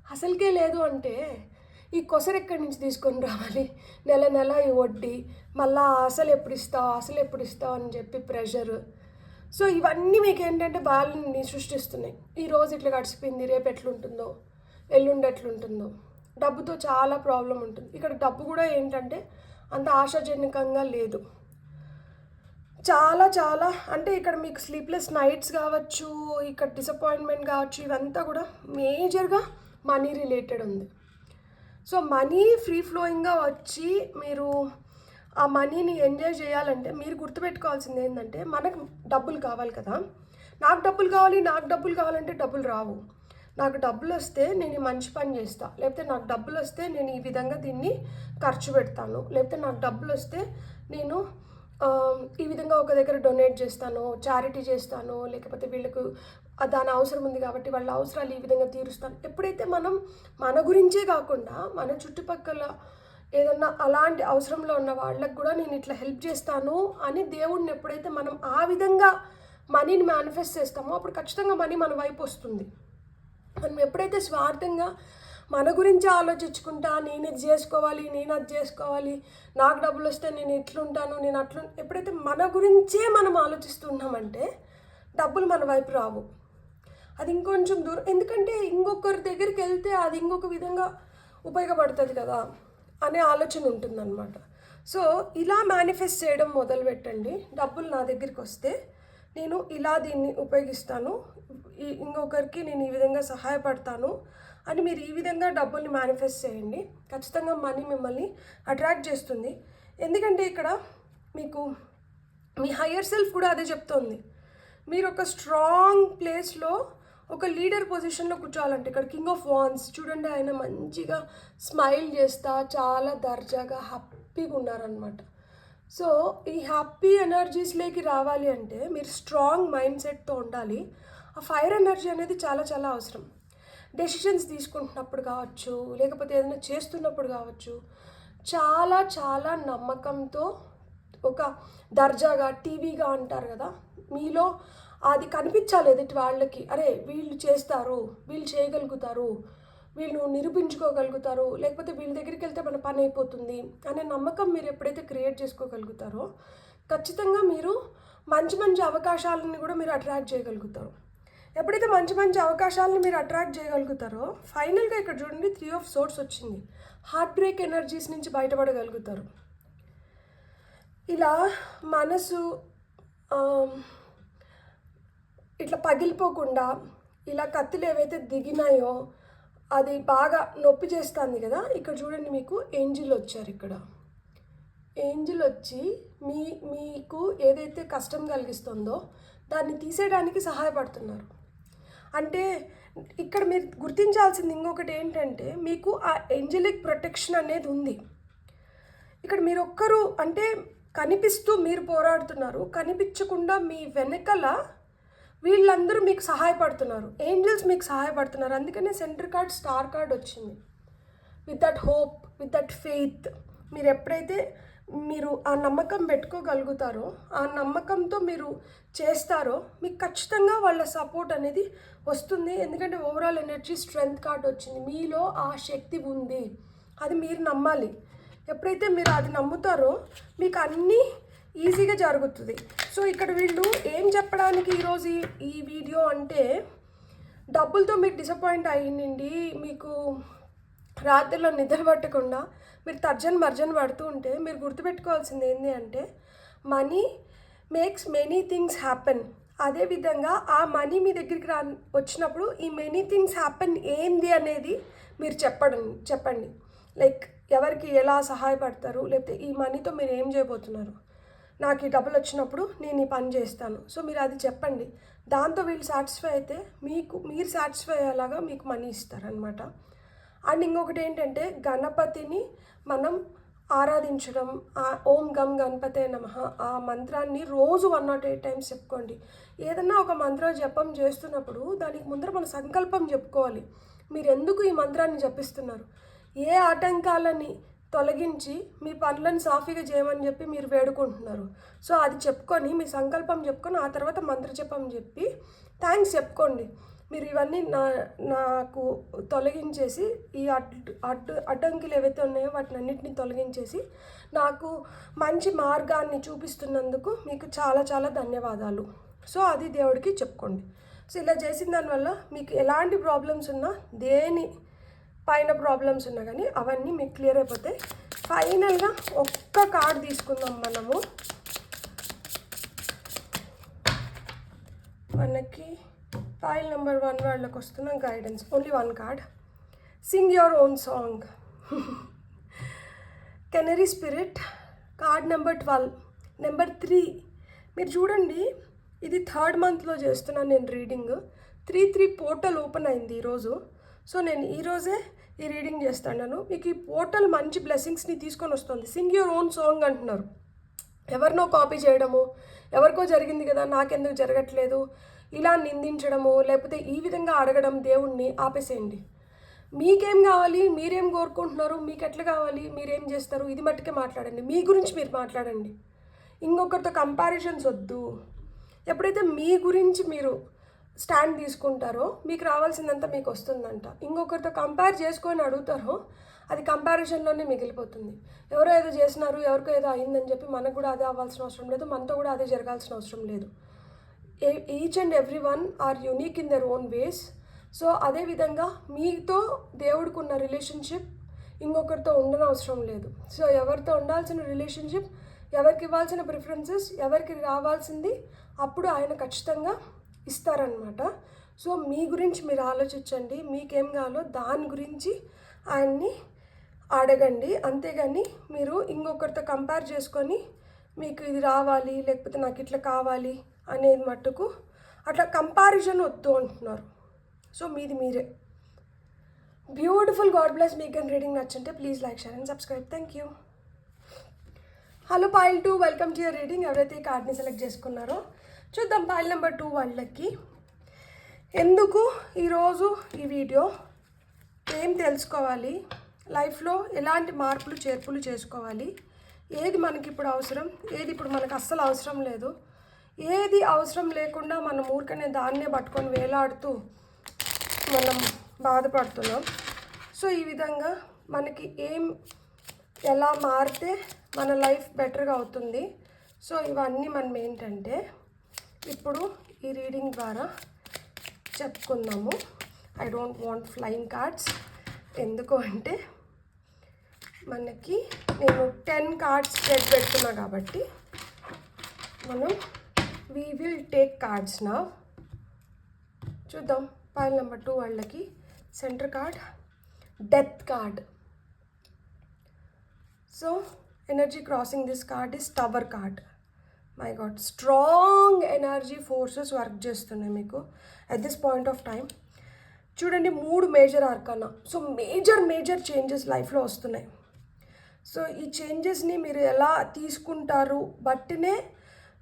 అసలుకే లేదు అంటే ఈ కొసరు ఎక్కడి నుంచి తీసుకొని రావాలి? నెల నెల ఈ వడ్డీ, మళ్ళీ అసలు ఎప్పుడు ఇస్తావు అని చెప్పి ప్రెషర్. సో ఇవన్నీ మీకు ఏంటంటే బాధని సృష్టిస్తున్నాయి. ఈరోజు ఇట్లా గడిచిపోయింది, రేపు ఎట్లుంటుందో, ఎల్లుండి ఎట్లుంటుందో. డబ్బుతో చాలా ప్రాబ్లం ఉంటుంది. ఇక్కడ డబ్బు కూడా ఏంటంటే అంత ఆశాజనకంగా లేదు. చాలా చాలా అంటే ఇక్కడ మీకు స్లీప్లెస్ నైట్స్ కావచ్చు, ఇక్కడ డిసప్పాయింట్మెంట్ కావచ్చు, ఇవంతా కూడా మేజర్గా మనీ రిలేటెడ్ ఉంది. సో మనీ ఫ్రీ ఫ్లోయింగ్గా వచ్చి మీరు ఆ మనీని ఎంజాయ్ చేయాలంటే మీరు గుర్తుపెట్టుకోవాల్సింది ఏంటంటే, మనకు డబ్బులు కావాలి కదా. నాకు డబ్బులు కావాలంటే డబ్బులు రావు. నాకు డబ్బులు వస్తే నేను ఈ మంచి పని చేస్తాను, లేకపోతే నాకు డబ్బులు వస్తే నేను ఈ విధంగా దీన్ని ఖర్చు పెడతాను, లేకపోతే నాకు డబ్బులు వస్తే నేను ఈ విధంగా ఒక దగ్గర డొనేట్ చేస్తాను, చారిటీ చేస్తాను, లేకపోతే వీళ్ళకు దాని అవసరం ఉంది కాబట్టి వాళ్ళ అవసరాలు ఈ విధంగా తీరుస్తాను. ఎప్పుడైతే మనం మన గురించే కాకుండా మన చుట్టుపక్కల ఏదన్నా అలాంటి అవసరంలో ఉన్న వాళ్ళకు కూడా నేను ఇట్లా హెల్ప్ చేస్తాను అని దేవుడిని ఎప్పుడైతే మనం ఆ విధంగా మనీని మేనిఫెస్ట్ చేస్తామో, అప్పుడు ఖచ్చితంగా మనీ మన వైపు వస్తుంది. మనం ఎప్పుడైతే స్వార్థంగా మన గురించి ఆలోచించుకుంటా, నేను ఇది చేసుకోవాలి, నేను అది చేసుకోవాలి, నాకు డబ్బులు వస్తే నేను ఇట్లుంటాను, నేను అట్లా, ఎప్పుడైతే మన గురించే మనం ఆలోచిస్తున్నామంటే డబ్బులు మన వైపు రావు. అది ఇంకొంచెం దూరం, ఎందుకంటే ఇంకొకరి దగ్గరికి వెళ్తే అది ఇంకొక విధంగా ఉపయోగపడుతుంది కదా అనే ఆలోచన ఉంటుందన్నమాట. సో ఇలా మేనిఫెస్ట్ చేయడం మొదలుపెట్టండి. డబ్బులు నా దగ్గరికి వస్తే నేను ఇలా దీన్ని ఉపయోగిస్తాను, ఇంకొకరికి నేను ఈ విధంగా సహాయపడతాను అని మీరు ఈ విధంగా డబ్బుల్ని మేనిఫెస్ట్ చేయండి. ఖచ్చితంగా మనీ మిమ్మల్ని అట్రాక్ట్ చేస్తుంది. ఎందుకంటే ఇక్కడ మీకు మీ హయ్యర్ సెల్ఫ్ కూడా అదే చెప్తోంది. మీరు ఒక స్ట్రాంగ్ ప్లేస్లో ఒక లీడర్ పొజిషన్లో కూర్చోవాలంటే, ఇక్కడ కింగ్ ఆఫ్ వాన్స్ చూడండి, ఆయన మంచిగా స్మైల్ చేస్తా చాలా దర్జాగా హ్యాపీగా ఉన్నారనమాట. సో ఈ హ్యాపీ ఎనర్జీస్లోకి రావాలి అంటే మీరు స్ట్రాంగ్ మైండ్ సెట్తో ఉండాలి. ఆ ఫైర్ ఎనర్జీ అనేది చాలా చాలా అవసరం. డెసిషన్స్ తీసుకుంటున్నప్పుడు కావచ్చు, లేకపోతే ఏదైనా చేస్తున్నప్పుడు కావచ్చు, చాలా చాలా నమ్మకంతో ఒక దర్జాగా టీవీగా అంటారు కదా, మీలో అది కనిపించాలి ఎదుటి వాళ్ళకి. అరే వీళ్ళు చేస్తారు, వీళ్ళు చేయగలుగుతారు, వీళ్ళు నిరూపించుకోగలుగుతారు, లేకపోతే వీళ్ళ దగ్గరికి వెళ్తే మన పని అయిపోతుంది అనే నమ్మకం మీరు ఎప్పుడైతే క్రియేట్ చేసుకోగలుగుతారో ఖచ్చితంగా మీరు మంచి మంచి అవకాశాలను కూడా మీరు అట్రాక్ట్ చేయగలుగుతారు. ఎప్పుడైతే మంచి మంచి అవకాశాలను మీరు అట్రాక్ట్ చేయగలుగుతారో ఫైనల్గా ఇక్కడ చూడండి 3 ఆఫ్ సోర్స్ వచ్చింది. హార్ట్ బ్రేక్ ఎనర్జీస్ నుంచి బయటపడగలుగుతారు. ఇలా మనసు ఇట్లా పగిలిపోకుండా ఇలా కత్తులు ఏవైతే దిగినాయో అది బాగా నొప్పి చేస్తుంది కదా. ఇక్కడ చూడండి మీకు ఏంజిల్ వచ్చారు. ఇక్కడ ఏంజిల్ వచ్చి మీకు ఏదైతే కష్టం కలిగిస్తుందో దాన్ని తీసేయడానికి సహాయపడుతున్నారు. అంటే ఇక్కడ మీరు గుర్తించాల్సింది ఇంకొకటి ఏంటంటే మీకు ఆ ఏంజలిక్ ప్రొటెక్షన్ అనేది ఉంది. ఇక్కడ మీరు ఒక్కరు అంటే కనిపిస్తూ మీరు పోరాడుతున్నారు, కనిపించకుండా మీ వెనకల వీళ్ళందరూ మీకు సహాయపడుతున్నారు. ఏంజల్స్ మీకు సహాయపడుతున్నారు. అందుకనే సెంటర్ కార్డ్ స్టార్ కార్డ్ వచ్చింది. With that hope, with that faith, మీరు ఎప్పుడైతే మీరు ఆ నమ్మకం పెట్టుకోగలుగుతారో, ఆ నమ్మకంతో మీరు చేస్తారో మీకు ఖచ్చితంగా వాళ్ళ సపోర్ట్ అనేది వస్తుంది. ఎందుకంటే ఓవరాల్ ఎనర్జీ స్ట్రెంగ్త్ కార్డ్ వచ్చింది. మీలో ఆ శక్తి ఉంది, అది మీరు నమ్మాలి. ఎప్పుడైతే మీరు అది నమ్ముతారో మీకు అన్నీ ఈజీగా జరుగుతుంది. సో ఇక్కడ వీళ్ళు ఏం చెప్పడానికి ఈరోజు ఈ వీడియో అంటే, డబ్బులతో మీరు డిసప్పాయింట్ అయ్యింది, మీకు రాత్రిలో నిద్ర పట్టకుండా మీరు తర్జన పడుతూ ఉంటే మీరు గుర్తుపెట్టుకోవాల్సింది ఏంటి అంటే money makes many things happen. అదేవిధంగా ఆ మనీ మీ దగ్గరికి వచ్చినప్పుడు ఈ మెనీ థింగ్స్ హ్యాపెన్ ఏంది అనేది మీరు చెప్పండి. లైక్ ఎవరికి ఎలా సహాయపడతారు, లేకపోతే ఈ మనీతో మీరు ఏం చేయబోతున్నారు, నాకు ఈ డబ్బులు వచ్చినప్పుడు నేను ఈ పని చేస్తాను. సో మీరు అది చెప్పండి. దాంతో వీళ్ళు సాటిస్ఫై అయితే మీరు సాటిస్ఫై అయ్యేలాగా మీకు మనీ ఇస్తారనమాట. అండ్ ఇంకొకటి ఏంటంటే గణపతిని మనం ఆరాధించడం, ఓం గం గణపతే నమః ఆ మంత్రాన్ని రోజు 108 టైమ్స్ చెప్పుకోండి. ఏదన్నా ఒక మంత్ర జపం చేస్తున్నప్పుడు దానికి ముందర మన సంకల్పం చెప్పుకోవాలి. మీరు ఎందుకు ఈ మంత్రాన్ని జపిస్తున్నారు, ఏ ఆటంకాలని తొలగించి మీ పనులను సాఫీగా చేయమని చెప్పి మీరు వేడుకుంటున్నారు. సో అది చెప్పుకొని మీ సంకల్పం చెప్పుకొని ఆ తర్వాత మంత్ర జపం చెప్పి థ్యాంక్స్ చెప్పుకోండి. మీరు ఇవన్నీ నాకు తొలగించేసి ఈ అడ్డంకులు ఏవైతే ఉన్నాయో వాటిని అన్నింటినీ తొలగించేసి నాకు మంచి మార్గాన్ని చూపిస్తున్నందుకు మీకు చాలా చాలా ధన్యవాదాలు. సో అది దేవుడికి చెప్పుకోండి. సో ఇలా చేసిన దానివల్ల మీకు ఎలాంటి ప్రాబ్లమ్స్ ఉన్నా, దేని పైన ప్రాబ్లమ్స్ ఉన్నా కానీ అవన్నీ మీకు క్లియర్ అయిపోతాయి. ఫైనల్గా ఒక్క కార్డ్ తీసుకుందాం మనము. మనకి ఫైల్ నెంబర్ 1 వాళ్ళకి వస్తున్న guidance. Only 1 card. Singh your own song. Canary spirit. Card number 12. Number 3. మీరు చూడండి, ఇది 3rd మంత్లో చేస్తున్నాను నేను రీడింగ్. 3 పోర్టల్ ఓపెన్ అయింది ఈరోజు. సో నేను ఈరోజే ఈ రీడింగ్ చేస్తాను. మీకు ఈ పోర్టల్ మంచి బ్లెస్సింగ్స్ని తీసుకొని వస్తుంది. సింగ్ యువర్ ఓన్ సాంగ్ అంటున్నారు. ఎవరినో కాపీ చేయడము, ఎవరికో జరిగింది కదా నాకెందుకు జరగట్లేదు ఇలా నిందించడము, లేకపోతే ఈ విధంగా అడగడం దేవుణ్ణి ఆపేసేయండి. మీకేం కావాలి, మీరేం కోరుకుంటున్నారు, మీకు ఎట్లా కావాలి, మీరేం చేస్తారు, ఇది మట్టుకే మాట్లాడండి. మీ గురించి మీరు మాట్లాడండి. ఇంకొకరితో కంపారిజన్స్ వద్దు. ఎప్పుడైతే మీ గురించి మీరు స్టాండ్ తీసుకుంటారో మీకు రావాల్సిందంతా మీకు వస్తుందంట. ఇంకొకరితో కంపేర్ చేసుకొని అడుగుతారో అది కంపారిజన్లోనే మిగిలిపోతుంది. ఎవరో ఏదో చేసినారు, ఎవరికో ఏదో అయిందని చెప్పి మనకు కూడా అదే అవ్వాల్సిన అవసరం లేదు, మనతో కూడా అదే జరగాల్సిన అవసరం లేదు. Each and every one or unique in their own ways. So అదేవిధంగా మీతో దేవుడికి ఉన్న రిలేషన్షిప్ ఇంకొకరితో ఉండనవసరం లేదు. సో ఎవరితో ఉండాల్సిన రిలేషన్షిప్, ఎవరికి ఇవ్వాల్సిన ప్రిఫరెన్సెస్, ఎవరికి రావాల్సింది అప్పుడు ఆయన ఖచ్చితంగా ఇస్తారనమాట. సో మీ గురించి మీరు ఆలోచించండి, మీకేం కావాలో దాని గురించి ఆయన్ని అడగండి. అంతేగాని మీరు ఇంకొకరితో కంపేర్ చేసుకొని మీకు ఇది రావాలి లేకపోతే నాకు ఇట్లా కావాలి అనేది మట్టుకు అట్లా కంపారిజన్ వద్దు అంటున్నారు. సో మీది మీరే. బ్యూటిఫుల్. God bless. మీకు కానీ రీడింగ్ నచ్చుంటే please like, share and subscribe. Thank you. Hello pile 2, welcome to your reading. ఎవరైతే ఈ కార్డ్ని సెలెక్ట్ చేసుకున్నారో చూద్దాం. పైల్ నెంబర్ 2 వాళ్ళకి ఎందుకు ఈరోజు ఈ వీడియో, ఏం తెలుసుకోవాలి, లైఫ్లో ఎలాంటి మార్పులు చేర్పులు చేసుకోవాలి, ఏది మనకి ఇప్పుడు అవసరం, ఏది ఇప్పుడు మనకు అస్సలు అవసరం లేదు, ఏది అవసరం లేకుండా మనం ఊరికనే దాన్నే పట్టుకొని వేలాడుతూ మనం బాధపడుతున్నాం. సో ఈ విధంగా మనకి ఎలా మారితే మన లైఫ్ బెటర్గా అవుతుంది. సో ఇవన్నీ మనం ఏంటంటే ఇప్పుడు ఈ రీడింగ్ ద్వారా చెప్పుకుందాము. I don't want flying cards. ఎందుకు అంటే మనకి నేను 10 కార్డ్స్ స్ప్రెడ్ పెడుతున్నా కాబట్టి మనం వీ విల్ టేక్ కార్డ్స్ నా. చూద్దాం పైల్ నెంబర్ 2 వాళ్ళకి. Centre card death card. So energy crossing this card is tower card. My God, strong energy forces work చేస్తున్నాయి మీకు at this point of time. చూడండి 3 major arcana. So major changes లైఫ్లో వస్తున్నాయి. So ఈ చేంజెస్ని మీరు ఎలా తీసుకుంటారు బట్టినే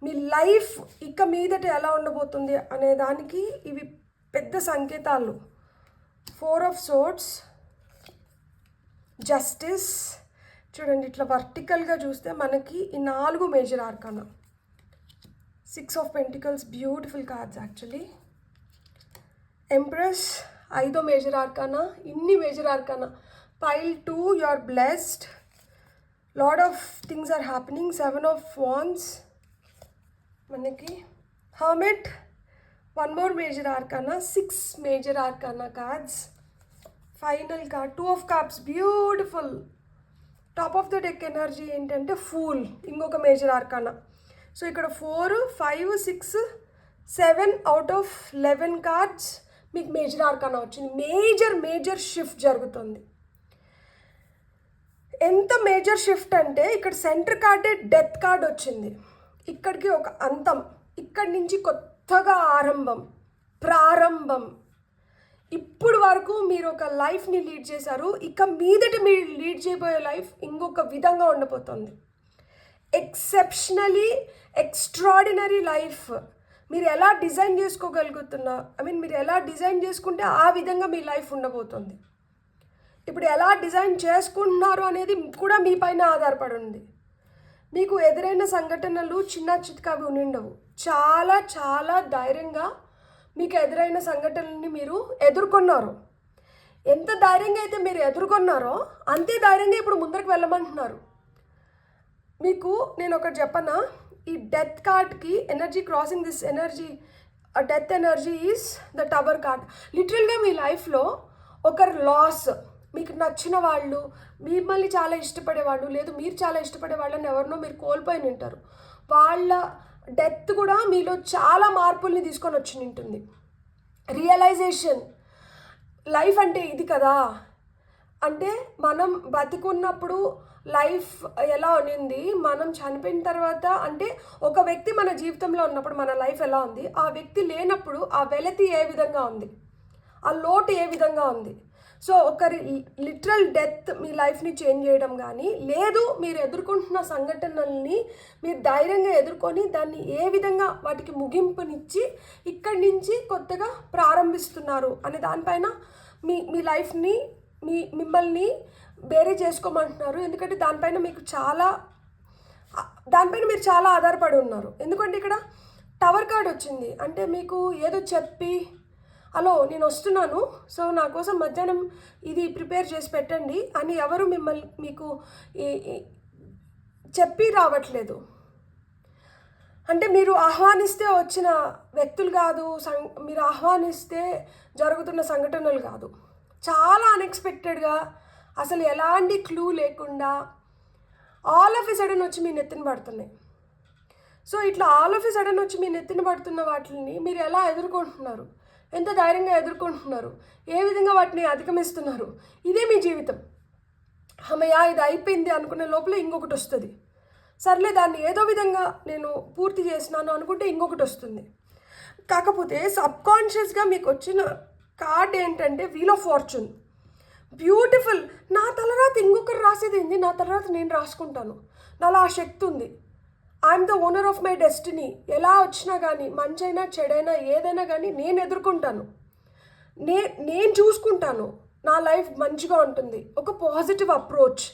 మీ లైఫ్ ఇక మీదట ఎలా ఉండబోతుంది అనే దానికి ఇవి పెద్ద సంకేతాలు. 4 ఆఫ్ సోర్డ్స్, జస్టిస్. చూడండి ఇట్లా వర్టికల్గా చూస్తే మనకి ఈ 4 major arcana. 6 of pentacles, beautiful cards actually. Empress, 5వ మేజర్ ఆర్కానా. ఇన్ని major arcana. Pile 2, you are blessed. Lot of things are happening. 7 of wands మనకి. Hermit, 1 more major arcana. 6 major arcana cards. Final card 2 of cups, beautiful. Top of the deck energy ఏంటంటే fool, ఇంకొక major arcana. So ఇక్కడ 4, 5, 6, 7 out of 11 cards మీకు major arcana వచ్చింది. Major shift జరుగుతుంది. ఎంత major shift అంటే ఇక్కడ సెంటర్ కార్డే డెత్ కార్డ్ వచ్చింది. ఇక్కడికి ఒక అంతం, ఇక్కడి నుంచి కొత్తగా ప్రారంభం. ఇప్పుడు వరకు మీరు ఒక లైఫ్ని లీడ్ చేశారు, ఇక మీదట మీరు లీడ్ చేయబోయే లైఫ్ ఇంకొక విధంగా ఉండబోతుంది. ఎక్స్ట్రాడినరీ లైఫ్ మీరు ఎలా డిజైన్ చేసుకోగలుగుతున్నా, మీరు ఎలా డిజైన్ చేసుకుంటే ఆ విధంగా మీ లైఫ్ ఉండబోతుంది. ఇప్పుడు ఎలా డిజైన్ చేసుకుంటున్నారు అనేది కూడా మీ పైన ఆధారపడి ఉంది. మీకు ఎదురైన సంఘటనలు చిన్న చితకావి ఉండవు. చాలా ధైర్యంగా మీకు ఎదురైన సంఘటనల్ని మీరు ఎదుర్కొన్నారు. ఎంత ధైర్యంగా అయితే మీరు ఎదుర్కొన్నారో అంతే ధైర్యంగా ఇప్పుడు ముందరికి వెళ్ళమంటున్నారు. మీకు నేను ఒకటి చెప్పనా, ఈ డెత్ కార్డ్కి energy crossing this energy, death energy is the tower card. లిటరల్గా మీ లైఫ్లో ఒకరు లాస్, మీకు నచ్చిన వాళ్ళు, మిమ్మల్ని చాలా ఇష్టపడేవాళ్ళు, లేదు మీరు చాలా ఇష్టపడే వాళ్ళని ఎవరినో మీరు కోల్పోయి ఉంటారు. వాళ్ళ డెత్ కూడా మీలో చాలా మార్పుల్ని తీసుకొని వచ్చి ఉంటుంది. రియలైజేషన్, లైఫ్ అంటే ఇది కదా, అంటే మనం బతికున్నప్పుడు లైఫ్ ఎలా ఉన్నింది, మనం చనిపోయిన తర్వాత అంటే ఒక వ్యక్తి మన జీవితంలో ఉన్నప్పుడు మన లైఫ్ ఎలా ఉంది, ఆ వ్యక్తి లేనప్పుడు ఆ వెలతి ఏ విధంగా ఉంది, ఆ లోటు ఏ విధంగా ఉంది. సో ఒకరి లిటరల్ డెత్ మీ లైఫ్ని చేంజ్ చేయడం కానీ, లేదు మీరు ఎదుర్కొంటున్న సంఘటనల్ని మీరు ధైర్యంగా ఎదుర్కొని దాన్ని ఏ విధంగా వాటికి ముగింపునిచ్చి ఇక్కడి నుంచి కొత్తగా ప్రారంభిస్తున్నారు అనే దానిపైన మీ లైఫ్ని మిమ్మల్ని వేరే చేసుకోమంటున్నారు. ఎందుకంటే దానిపైన మీరు చాలా ఆధారపడి ఉన్నారు. ఎందుకంటే ఇక్కడ టవర్ కార్డ్ వచ్చింది అంటే మీకు ఏదో చెప్పి, హలో నేను వస్తున్నాను, సో నా కోసం మధ్యాహ్నం ఇది ప్రిపేర్ చేసి పెట్టండి అని ఎవరు మీకు చెప్పి రావట్లేదు. అంటే మీరు ఆహ్వానిస్తే వచ్చిన వ్యక్తులు కాదు, మీరు ఆహ్వానిస్తే జరుగుతున్న సంఘటనలు కాదు. చాలా అన్ఎక్స్పెక్టెడ్గా, అసలు ఎలాంటి క్లూ లేకుండా ఆల్ ఆఫ్ ఎ సడన్ వచ్చి మీ నెత్తిన పడుతున్నాయి. సో ఇట్లా ఆల్ ఆఫ్ ఎ సడన్ వచ్చి మీ నెత్తిన పడుతున్న వాటిని మీరు ఎలా ఎదుర్కొంటున్నారు, ఎంత ధైర్యంగా ఎదుర్కొంటున్నారు, ఏ విధంగా వాటిని అధిగమిస్తున్నారు, ఇదే మీ జీవితం. అమ్మయ్య ఇది అయిపోయింది అనుకునే లోపల ఇంకొకటి వస్తుంది. సర్లే దాన్ని ఏదో విధంగా నేను పూర్తి చేసినాను అనుకుంటే ఇంకొకటి వస్తుంది. కాకపోతే సబ్కాన్షియస్గా మీకు వచ్చిన కార్డ్ ఏంటంటే వీల్ ఆఫ్ ఫార్చ్యూన్. బ్యూటిఫుల్. నా తలరాత ఇంకొకరు రాసేది ఏంది, నా తలరాత నేను రాసుకుంటాను, నాలో ఆ శక్తి ఉంది. I'm the owner of my destiny. ఎలా వచ్చినా కానీ, మంచైనా చెడైనా ఏదైనా కానీ నేను ఎదుర్కొంటాను, నేను చూసుకుంటాను, నా లైఫ్ మంచిగా ఉంటుంది. ఒక పాజిటివ్ అప్రోచ్.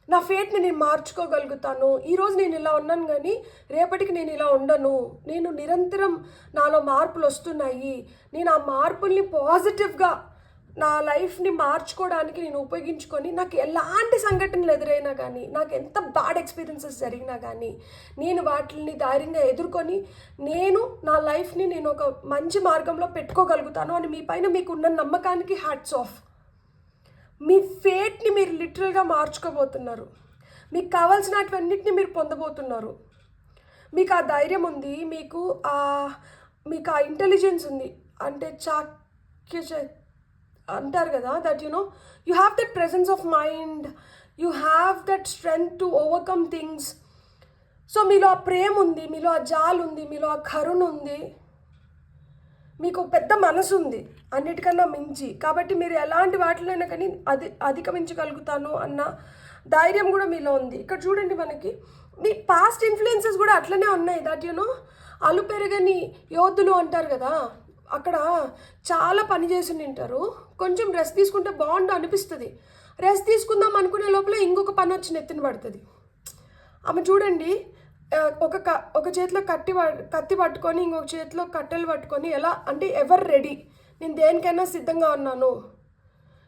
నా ఫేట్ని నేను మార్చుకోగలుగుతాను. ఈరోజు నేను ఇలా ఉన్నాను కానీ రేపటికి నేను ఇలా ఉండను. నేను నిరంతరం నాలో మార్పులు వస్తున్నాయి. నేను ఆ మార్పుల్ని పాజిటివ్గా నా లైఫ్ని మార్చుకోవడానికి నేను ఉపయోగించుకొని నాకు ఎలాంటి సంఘటనలు ఎదురైనా కానీ నాకు ఎంత బ్యాడ్ ఎక్స్పీరియన్సెస్ జరిగినా కానీ నేను వాటిని ధైర్యంగా ఎదుర్కొని నేను నా లైఫ్ని నేను ఒక మంచి మార్గంలో పెట్టుకోగలుగుతాను అని మీ పైన మీకున్న నమ్మకానికి హ్యాట్స్ ఆఫ్. మీ ఫేట్ని మీరు లిటరల్గా మార్చుకోబోతున్నారు. మీకు కావాల్సినటువన్నిటిని మీరు పొందబోతున్నారు. మీకు ఆ ధైర్యం ఉంది, మీకు ఆ ఇంటెలిజెన్స్ ఉంది. అంటే అంటారు కదా, that you have that presence of mind, you have that strength to overcome things. So మీలో ఆ ప్రేమ ఉంది, మీలో ఆ జాల్ ఉంది, మీలో ఆ కరుణ ఉంది, మీకు పెద్ద మనసు ఉంది అన్నిటికన్నా మించి. కాబట్టి మీరు ఎలాంటి వాటిలోనైనా కానీ అధిగమించగలుగుతాను అన్న ధైర్యం కూడా మీలో ఉంది. ఇక్కడ చూడండి, మనకి మీ పాస్ట్ ఇన్ఫ్లుయెన్సెస్ కూడా అట్లనే ఉన్నాయి. దట్ అలు పెరగని యోధులు అంటారు కదా, అక్కడ చాలా పని చేసి ఉంటారు, కొంచెం రెస్ట్ తీసుకుంటే బాగుండు అనిపిస్తుంది. రెస్ట్ తీసుకుందాం అనుకునే లోపల ఇంకొక పని వచ్చి నెత్తిన పడుతుంది. ఆమె చూడండి, ఒక చేతిలో కత్తి పట్టుకొని ఇంకొక చేతిలో కట్టెలు పట్టుకొని ఎలా అంటే ఎవరు రెడీ, నేను దేనికైనా సిద్ధంగా ఉన్నాను,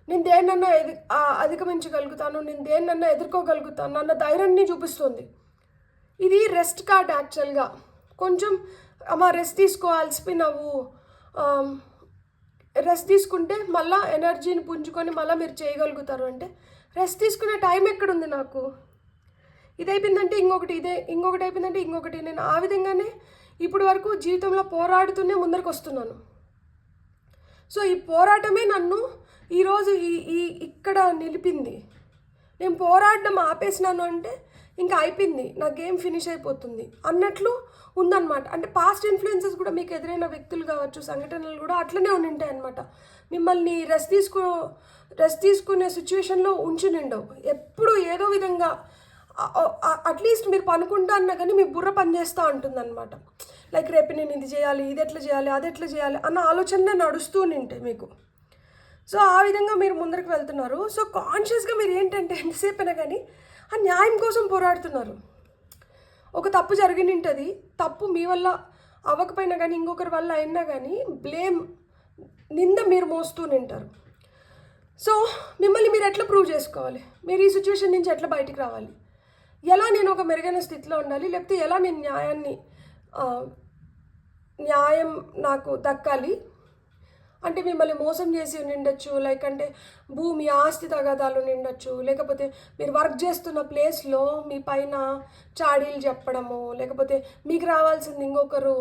నేను దేన్నన్నా అధిగమించగలుగుతాను, నేను దేన్నన్నా ఎదుర్కోగలుగుతాను అన్న ధైర్యాన్ని చూపిస్తుంది. ఇది రెస్ట్ కార్డ్ యాక్చువల్గా. కొంచెం రెస్ట్ తీసుకో, అలసిపోయినావు, రెస్ట్ తీసుకుంటే మళ్ళీ ఎనర్జీని పుంజుకొని మళ్ళీ మీరు చేయగలుగుతారు. అంటే రెస్ట్ తీసుకునే టైం ఎక్కడుంది నాకు, ఇది అయిపోయిందంటే ఇంకొకటి, ఇంకొకటి అయిపోయిందంటే ఇంకొకటి. నేను ఆ విధంగానే ఇప్పటి వరకు జీవితంలో పోరాడుతూనే ముందరికి వస్తున్నాను. సో ఈ పోరాటమే నన్ను ఈరోజు ఇక్కడ నిలిపింది. నేను పోరాడడం ఆపేసినాను అంటే ఇంకా అయిపోయింది, నా గేమ్ ఫినిష్ అయిపోతుంది అన్నట్లు ఉందన్నమాట. అంటే పాస్ట్ ఇన్ఫ్లుయెన్సెస్ కూడా మీకు ఎదురైన వ్యక్తులు కావచ్చు, సంఘటనలు కూడా అట్లనే ఉంటాయి అన్నమాట. మిమ్మల్ని రెస్ట్ తీసుకునే సిచ్యువేషన్లో ఉంచునిండవు. ఎప్పుడు ఏదో విధంగా అట్లీస్ట్ మీరు పనుకుంటా అన్నా కానీ మీ బుర్ర పనిచేస్తూ ఉంటుందన్నమాట. లైక్ రేపు నేను ఇది చేయాలి, ఇది ఎట్లా చేయాలి, అది ఎట్లా చేయాలి అన్న ఆలోచన నడుస్తూ ఉంటాయి మీకు. సో ఆ విధంగా మీరు ముందరికి వెళ్తున్నారు. సో కాన్షియస్గా మీరు ఏంటంటే ఎంతసేపు అయినా కానీ ఆ న్యాయం కోసం పోరాడుతున్నారు. ఒక తప్పు జరిగి ఉంటుంది, తప్పు మీ వల్ల అవ్వకపోయినా కానీ ఇంకొకరి వల్ల అయినా కానీ నింద మీరు మోస్తూ ఉంటారు. సో మిమ్మల్ని మీరు ఎట్లా ప్రూవ్ చేసుకోవాలి, మీరు ఈ సిచ్యువేషన్ నుంచి ఎట్లా బయటికి రావాలి, ఎలా నేను ఒక మెరుగైన స్థితిలో ఉండాలి, లేకపోతే ఎలా నేను న్యాయం నాకు దక్కాలి. అంటే మిమ్మల్ని మోసం చేసి నిండొచ్చు, లైక్ అంటే భూమి ఆస్తి తగాదాలు నిండొచ్చు, లేకపోతే మీరు వర్క్ చేస్తున్న ప్లేస్లో మీ పైన చాడీలు చెప్పడము, లేకపోతే మీకు రావాల్సింది ఇంకొకరు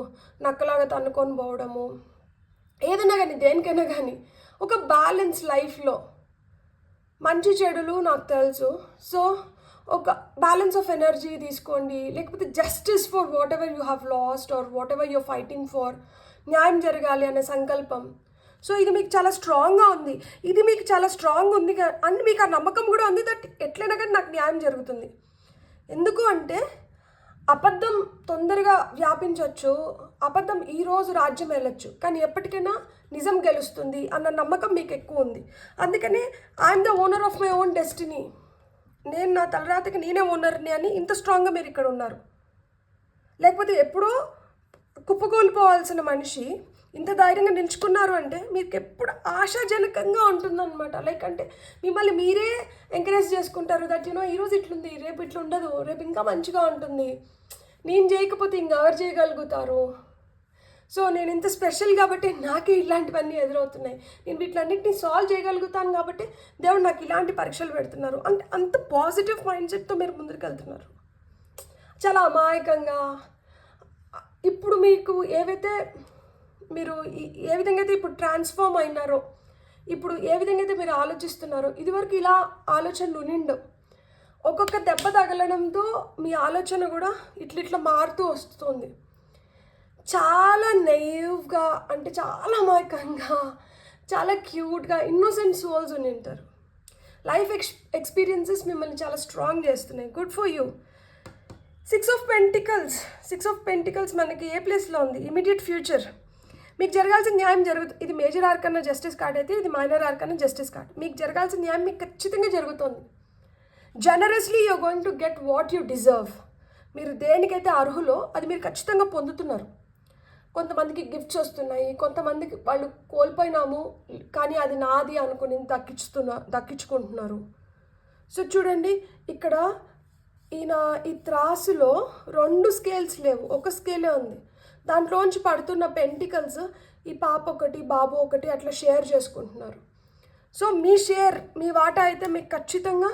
నక్కలాగా తన్నుకొని పోవడము, ఏదైనా కానీ దేనికైనా కానీ ఒక బ్యాలెన్స్ లైఫ్లో మంచి చెడులు నాకు తెలుసు. సో ఒక బ్యాలెన్స్ ఆఫ్ ఎనర్జీ తీసుకోండి, లేకపోతే justice for what ever you have lost or what ever your fighting for, న్యాయం జరగాలి అనే సంకల్పం. సో ఇది మీకు చాలా స్ట్రాంగ్గా ఉంది, అండ్ మీకు ఆ నమ్మకం కూడా ఉంది దట్ ఎట్లయినా కానీ నాకు న్యాయం జరుగుతుంది. ఎందుకు అంటే అబద్ధం తొందరగా వ్యాపించవచ్చు, అబద్ధం ఈరోజు రాజ్యం వెళ్ళొచ్చు, కానీ ఎప్పటికైనా నిజం గెలుస్తుంది అన్న నమ్మకం మీకు ఎక్కువ ఉంది. అందుకనే I'm the owner of my own destiny, నేను నా తలరాతకి నేనే ఓనర్ని అని ఇంత స్ట్రాంగ్గా మీరు ఇక్కడ ఉన్నారు. లేకపోతే ఎప్పుడో కుప్పకూలిపోవాల్సిన మనిషి ఇంత ధైర్యంగా నిలుచుకున్నారు అంటే మీకు ఎప్పుడు ఆశాజనకంగా ఉంటుందన్నమాట. లైక్ అంటే మిమ్మల్ని మీరే ఎంకరేజ్ చేసుకుంటారు దట్ ఈరోజు ఇట్లుంది, రేపు ఇట్లా ఉండదు, రేపు ఇంకా మంచిగా ఉంటుంది, నేను చేయకపోతే ఇంకెవరు చేయగలుగుతారు, సో నేను ఇంత స్పెషల్ కాబట్టి నాకే ఇలాంటివన్నీ ఎదురవుతున్నాయి, నేను వీటిలన్నింటినీ సాల్వ్ చేయగలుగుతాను కాబట్టి దేవుడు నాకు ఇలాంటి పరీక్షలు పెడుతున్నారు అంటే అంత పాజిటివ్ మైండ్ సెట్తో మీరు ముందుకు వెళ్తున్నారు. చాలా అమాయకంగా ఇప్పుడు మీకు మీరు ఏ విధంగా అయితే ఇప్పుడు ట్రాన్స్ఫార్మ్ అయినారో, ఇప్పుడు ఏ విధంగా అయితే మీరు ఆలోచిస్తున్నారో, ఇదివరకు ఇలా ఆలోచనలు నిండు ఒక్కొక్క దెబ్బ తగలడంతో మీ ఆలోచన కూడా ఇట్లా మారుతూ వస్తుంది. చాలా నెయివ్గా అంటే చాలా అమాయకంగా, చాలా క్యూట్గా, ఇన్నోసెంట్ సోల్స్ ఉంటారు. లైఫ్ ఎక్స్పీరియన్సెస్ మిమ్మల్ని చాలా స్ట్రాంగ్ చేస్తున్నాయి. Good for you. 6 of pentacles మనకి ఏ ప్లేస్లో ఉంది? Immediate future. మీకు జరగాల్సిన న్యాయం జరుగుతుంది. ఇది మేజర్ ఆర్క్ అన్న జస్టిస్ కార్డ్ అయితే, ఇది మైనర్ ఆర్క్ అన్న జస్టిస్ కార్డ్. మీకు జరగాల్సిన న్యాయం మీకు ఖచ్చితంగా జరుగుతుంది. Generously you're going to get what you deserve. మీరు దేనికైతే అర్హులో అది మీరు ఖచ్చితంగా పొందుతున్నారు. కొంతమందికి గిఫ్ట్స్ వస్తున్నాయి, కొంతమందికి వాళ్ళు కోల్పోయినాము కానీ అది నాది అనుకుని దక్కించుకుంటున్నారు. సో చూడండి, ఇక్కడ ఈ త్రాసులో 2 స్కేల్స్ లేవు, ఒక స్కేలే ఉంది. దాంట్లోంచి పడుతున్న పెంటికల్స్ ఈ పాప ఒకటి బాబు ఒకటి అట్లా షేర్ చేసుకుంటున్నారు. సో మీ షేర్, మీ వాటా అయితే మీకు ఖచ్చితంగా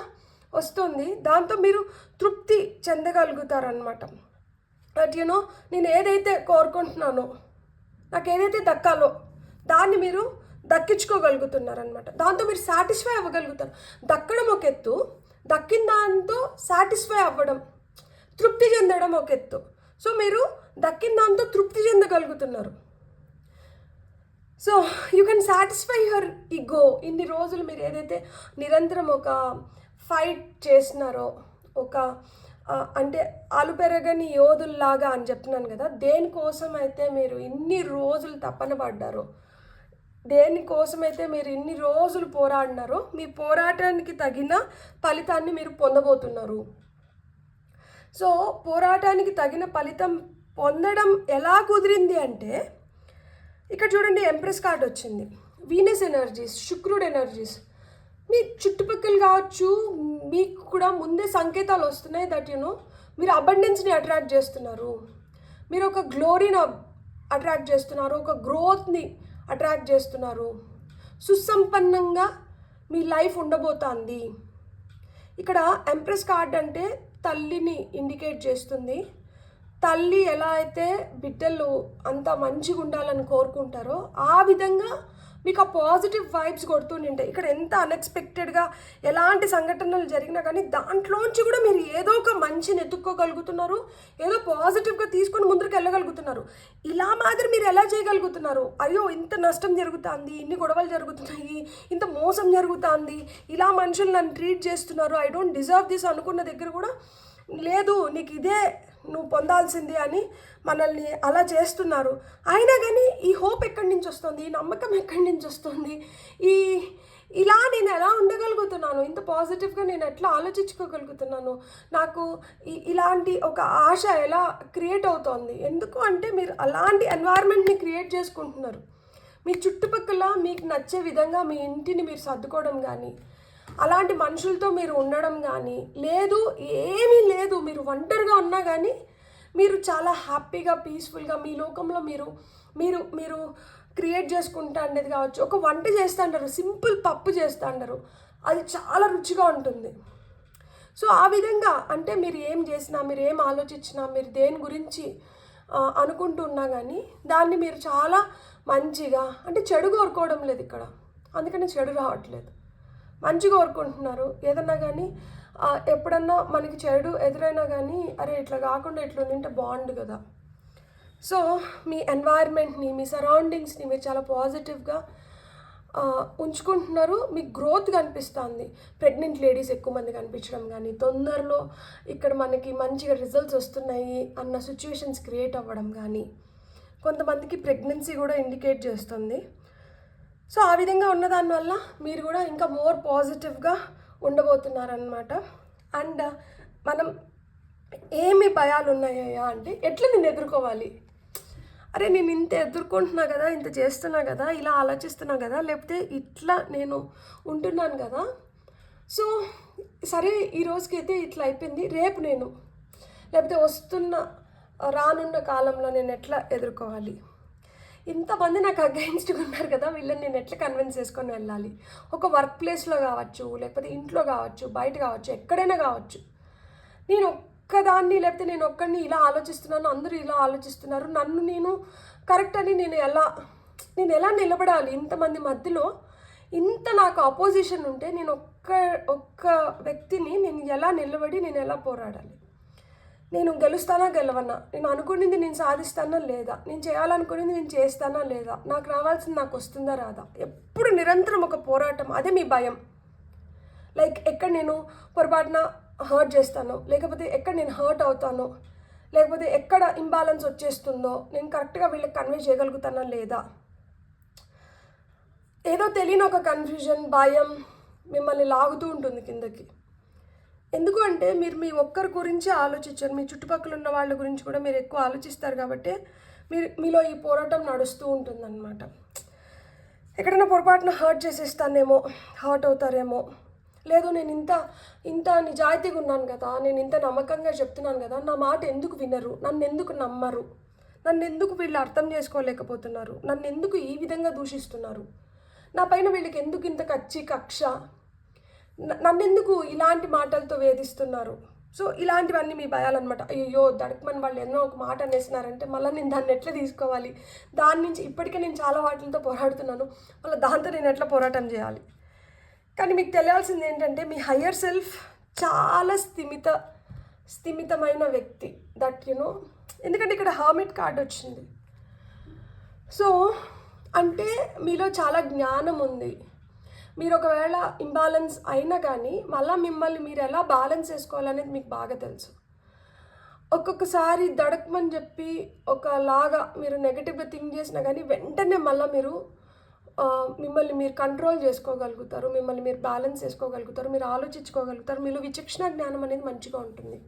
వస్తుంది. దాంతో మీరు తృప్తి చెందగలుగుతారనమాట. బట్ నేను ఏదైతే కోరుకుంటున్నానో, నాకు ఏదైతే దక్కాలో దాన్ని మీరు దక్కించుకోగలుగుతున్నారనమాట. దాంతో మీరు సాటిస్ఫై అవ్వగలుగుతారు. దక్కడం ఒక ఎత్తు, దక్కిన దాంతో సాటిస్ఫై అవ్వడం, తృప్తి చెందడం ఒక ఎత్తు. సో మీరు దక్కిన దాంతో తృప్తి చెందగలుగుతున్నారు. So you can satisfy your ego. ఇన్ని రోజులు మీరు ఏదైతే నిరంతరం ఒక ఫైట్ చేస్తున్నారో, ఒక అంటే అలుపెరగని యోధుల్లాగా అని చెప్తున్నాను కదా, దేనికోసం అయితే మీరు ఇన్ని రోజులు తపన పడ్డారో, దేనికోసమైతే మీరు ఇన్ని రోజులు పోరాడినారో, మీ పోరాటానికి తగిన ఫలితాన్ని మీరు పొందబోతున్నారు. సో పోరాటానికి తగిన ఫలితం పొందడం ఎలా కుదిరింది అంటే, ఇక్కడ చూడండి ఎంప్రెస్ కార్డ్ వచ్చింది. వీనస్ ఎనర్జీస్, శుక్రుడు ఎనర్జీస్ మీ చుట్టుపక్కల కావచ్చు, మీకు కూడా ముందే సంకేతాలు వస్తున్నాయి దట్ మీరు అబండెన్స్ని అట్రాక్ట్ చేస్తున్నారు, మీరు ఒక గ్లోరీని అట్రాక్ట్ చేస్తున్నారు, ఒక గ్రోత్ని అట్రాక్ట్ చేస్తున్నారు, సుసంపన్నంగా మీ లైఫ్ ఉండబోతోంది. ఇక్కడ ఎంప్రెస్ కార్డ్ అంటే తల్లిని ఇండికేట్ చేస్తుంది. తల్లి ఎలా అయితే బిడ్డలు అంత మంచిగా ఉండాలని కోరుకుంటారో ఆ విధంగా మీకు ఆ పాజిటివ్ వైబ్స్ కొడుతుంటాయి. ఇక్కడ ఎంత అన్ఎక్స్పెక్టెడ్గా ఎలాంటి సంఘటనలు జరిగినా కానీ దాంట్లోంచి కూడా మీరు ఏదో ఒక మంచిని ఎత్తుక్కోగలుగుతున్నారు, ఏదో పాజిటివ్గా తీసుకొని ముందుకు వెళ్ళగలుగుతున్నారు. ఇలా మాదిరి మీరు ఎలా చేయగలుగుతున్నారు? అయ్యో ఇంత నష్టం జరుగుతుంది, ఇన్ని గొడవలు జరుగుతున్నాయి, ఇంత మోసం జరుగుతుంది, ఇలా మనుషులు నన్ను ట్రీట్ చేస్తున్నారు, ఐ డోంట్ డిజర్వ్ దిస్ అనుకున్న దగ్గర కూడా లేదు, నీకు ఇదే నువ్వు పొందాల్సింది అని మనల్ని అలా చేస్తున్నారు. అయినా కానీ ఈ హోప్ ఎక్కడి నుంచి వస్తుంది, ఈ నమ్మకం ఎక్కడి నుంచి వస్తుంది, ఇలా నేను ఎలా ఉండగలుగుతున్నాను, ఇంత పాజిటివ్గా నేను ఎట్లా ఆలోచించుకోగలుగుతున్నాను, నాకు ఇలాంటి ఒక ఆశ ఎలా క్రియేట్ అవుతోంది? ఎందుకు అంటే మీరు అలాంటి ఎన్వైర్న్మెంట్ని క్రియేట్ చేసుకుంటున్నారు. మీ చుట్టుపక్కల మీకు నచ్చే విధంగా మీ ఇంటిని మీరు సర్దుకోవడం కానీ, అలాంటి మనుషులతో మీరు ఉండడం కానీ లేదు, ఏమీ లేదు, మీరు ఒంటరిగా ఉన్నా కానీ మీరు చాలా హ్యాపీగా పీస్ఫుల్గా మీ లోకంలో మీరు మీరు మీరు క్రియేట్ చేసుకుంటా అనేది కావచ్చు. ఒక వంట చేస్తూ అంటారు, సింపుల్ పప్పు చేస్తూ అంటారు, అది చాలా రుచిగా ఉంటుంది. సో ఆ విధంగా అంటే మీరు ఏం చేసినా, మీరు ఏం ఆలోచించినా, మీరు దేని గురించి అనుకుంటున్నా కానీ దాన్ని మీరు చాలా మంచిగా, అంటే చెడు కోరుకోవడం లేదు ఇక్కడ, అందుకని చెడు రావట్లేదు, మంచిగా కోరుకుంటున్నారు. ఏదన్నా కానీ ఎప్పుడన్నా మనకి చెడు ఎదురైనా కానీ అరే ఇట్లా కాకుండా ఇట్లా ఉంటే బాగుండు కదా. సో మీ ఎన్వైర్న్మెంట్ని, మీ సరౌండింగ్స్ని మీరు చాలా పాజిటివ్గా ఉంచుకుంటున్నారు. మీకు గ్రోత్ కనిపిస్తుంది. ప్రెగ్నెంట్ లేడీస్ ఎక్కువ మంది కనిపించడం కానీ, తొందరలో ఇక్కడ మనకి మంచిగా రిజల్ట్స్ వస్తున్నాయి అన్న సిచ్యువేషన్స్ క్రియేట్ అవ్వడం కానీ, కొంతమందికి ప్రెగ్నెన్సీ కూడా ఇండికేట్ చేస్తుంది. సో ఆ విధంగా ఉన్నదానివల్ల మీరు కూడా ఇంకా మోర్ పాజిటివ్గా ఉండబోతున్నారనమాట. అండ్ మనం ఏమి భయాలు ఉన్నాయా అంటే ఎట్లా నేను ఎదుర్కోవాలి, అరే నేను ఇంత ఎదుర్కొంటున్నా కదా, ఇంత చేస్తున్నా కదా, ఇలా ఆలోచిస్తున్నా కదా, లేకపోతే ఇట్లా నేను ఉంటున్నాను కదా. సో సరే ఈ రోజుకైతే ఇట్లా అయిపోయింది, రేపు నేను లేకపోతే రానున్న కాలంలో నేను ఎట్లా ఎదుర్కోవాలి, ఇంతమంది నాకు అగైన్స్ట్గా ఉన్నారు కదా, వీళ్ళని నేను ఎట్లా కన్విన్స్ చేసుకొని వెళ్ళాలి. ఒక వర్క్ ప్లేస్లో కావచ్చు, లేకపోతే ఇంట్లో కావచ్చు, బయట కావచ్చు, ఎక్కడైనా కావచ్చు, నేను ఒక్కదాన్ని లేకపోతే నేను ఒక్కడిని ఇలా ఆలోచిస్తున్నాను, అందరూ ఇలా ఆలోచిస్తున్నారు, నన్ను నేను కరెక్ట్ అని నేను ఎలా నిలబడాలి ఇంతమంది మధ్యలో, ఇంత నాకు అపోజిషన్ ఉంటే నేను ఒక్క వ్యక్తిని నేను ఎలా నిలబడి నేను ఎలా పోరాడాలి, నేను గెలుస్తానా గెలవన్నా, నేను అనుకునేది నేను సాధిస్తానా లేదా, నేను చేయాలనుకునేది నేను చేస్తానా లేదా, నాకు రావాల్సింది నాకు వస్తుందా రాదా, ఎప్పుడు నిరంతరం ఒక పోరాటం. అదే మీ భయం. లైక్ ఎక్కడ నేను పొరపాటున హర్ట్ చేస్తానో, లేకపోతే ఎక్కడ నేను హర్ట్ అవుతానో, లేకపోతే ఎక్కడ ఇంబ్యాలెన్స్ వచ్చేస్తుందో, నేను కరెక్ట్గా వీళ్ళకి కన్వే చేయగలుగుతానా లేదా, ఏదో తెలియని ఒక కన్ఫ్యూజన్, భయం మిమ్మల్ని లాగుతూ ఉంటుంది కిందకి. ఎందుకు అంటే మీరు మీ ఒక్కరి గురించి ఆలోచించారు, మీ చుట్టుపక్కల ఉన్న వాళ్ళ గురించి కూడా మీరు ఎక్కువ ఆలోచిస్తారు కాబట్టి మీలో ఈ పోరాటం నడుస్తూ ఉంటుందన్నమాట. ఎక్కడైనా పొరపాటున హర్ట్ చేసేస్తానేమో, హర్ట్ అవుతారేమో, లేదు నేను ఇంత నిజాయితీగా ఉన్నాను కదా, నేను ఇంత నమ్మకంగా చెప్తున్నాను కదా, నా మాట ఎందుకు వినరు, నన్ను ఎందుకు నమ్మరు, నన్ను ఎందుకు వీళ్ళు అర్థం చేసుకోలేకపోతున్నారు, నన్ను ఎందుకు ఈ విధంగా దూషిస్తున్నారు, నా పైన వీళ్ళకి ఎందుకు ఇంత కక్ష, నన్నెందుకు ఇలాంటి మాటలతో వేధిస్తున్నారు. సో ఇలాంటివన్నీ మీ భయాలన్నమాట. అయ్యో దడకమని వాళ్ళు ఎన్నో ఒక మాట అనేసినారంటే మళ్ళీ నేను దాన్ని ఎట్లా తీసుకోవాలి, దాని నుంచి ఇప్పటికే నేను చాలా వాటితో పోరాడుతున్నాను, మళ్ళీ దాంతో నేను ఎట్లా పోరాటం చేయాలి. కానీ మీకు తెలియాల్సింది ఏంటంటే మీ హయ్యర్ సెల్ఫ్ చాలా స్థిమితమైన వ్యక్తి. దట్ ఎందుకంటే ఇక్కడ హర్మిట్ కార్డ్ వచ్చింది. సో అంటే మీలో చాలా జ్ఞానం ఉంది. మీరు ఒకవేళ ఇంబ్యాలెన్స్ అయినా కానీ మళ్ళీ మిమ్మల్ని మీరు ఎలా బ్యాలెన్స్ చేసుకోవాలనేది మీకు బాగా తెలుసు. ఒక్కొక్కసారి దడకమని చెప్పి ఒకలాగా మీరు నెగటివ్గా థింక్ చేసినా కానీ వెంటనే మళ్ళీ మీరు మిమ్మల్ని మీరు కంట్రోల్ చేసుకోగలుగుతారు, మిమ్మల్ని మీరు బ్యాలెన్స్ చేసుకోగలుగుతారు, మీరు ఆలోచించుకోగలుగుతారు. మీలో విచక్షణ జ్ఞానం అనేది మంచిగా ఉంటుంది.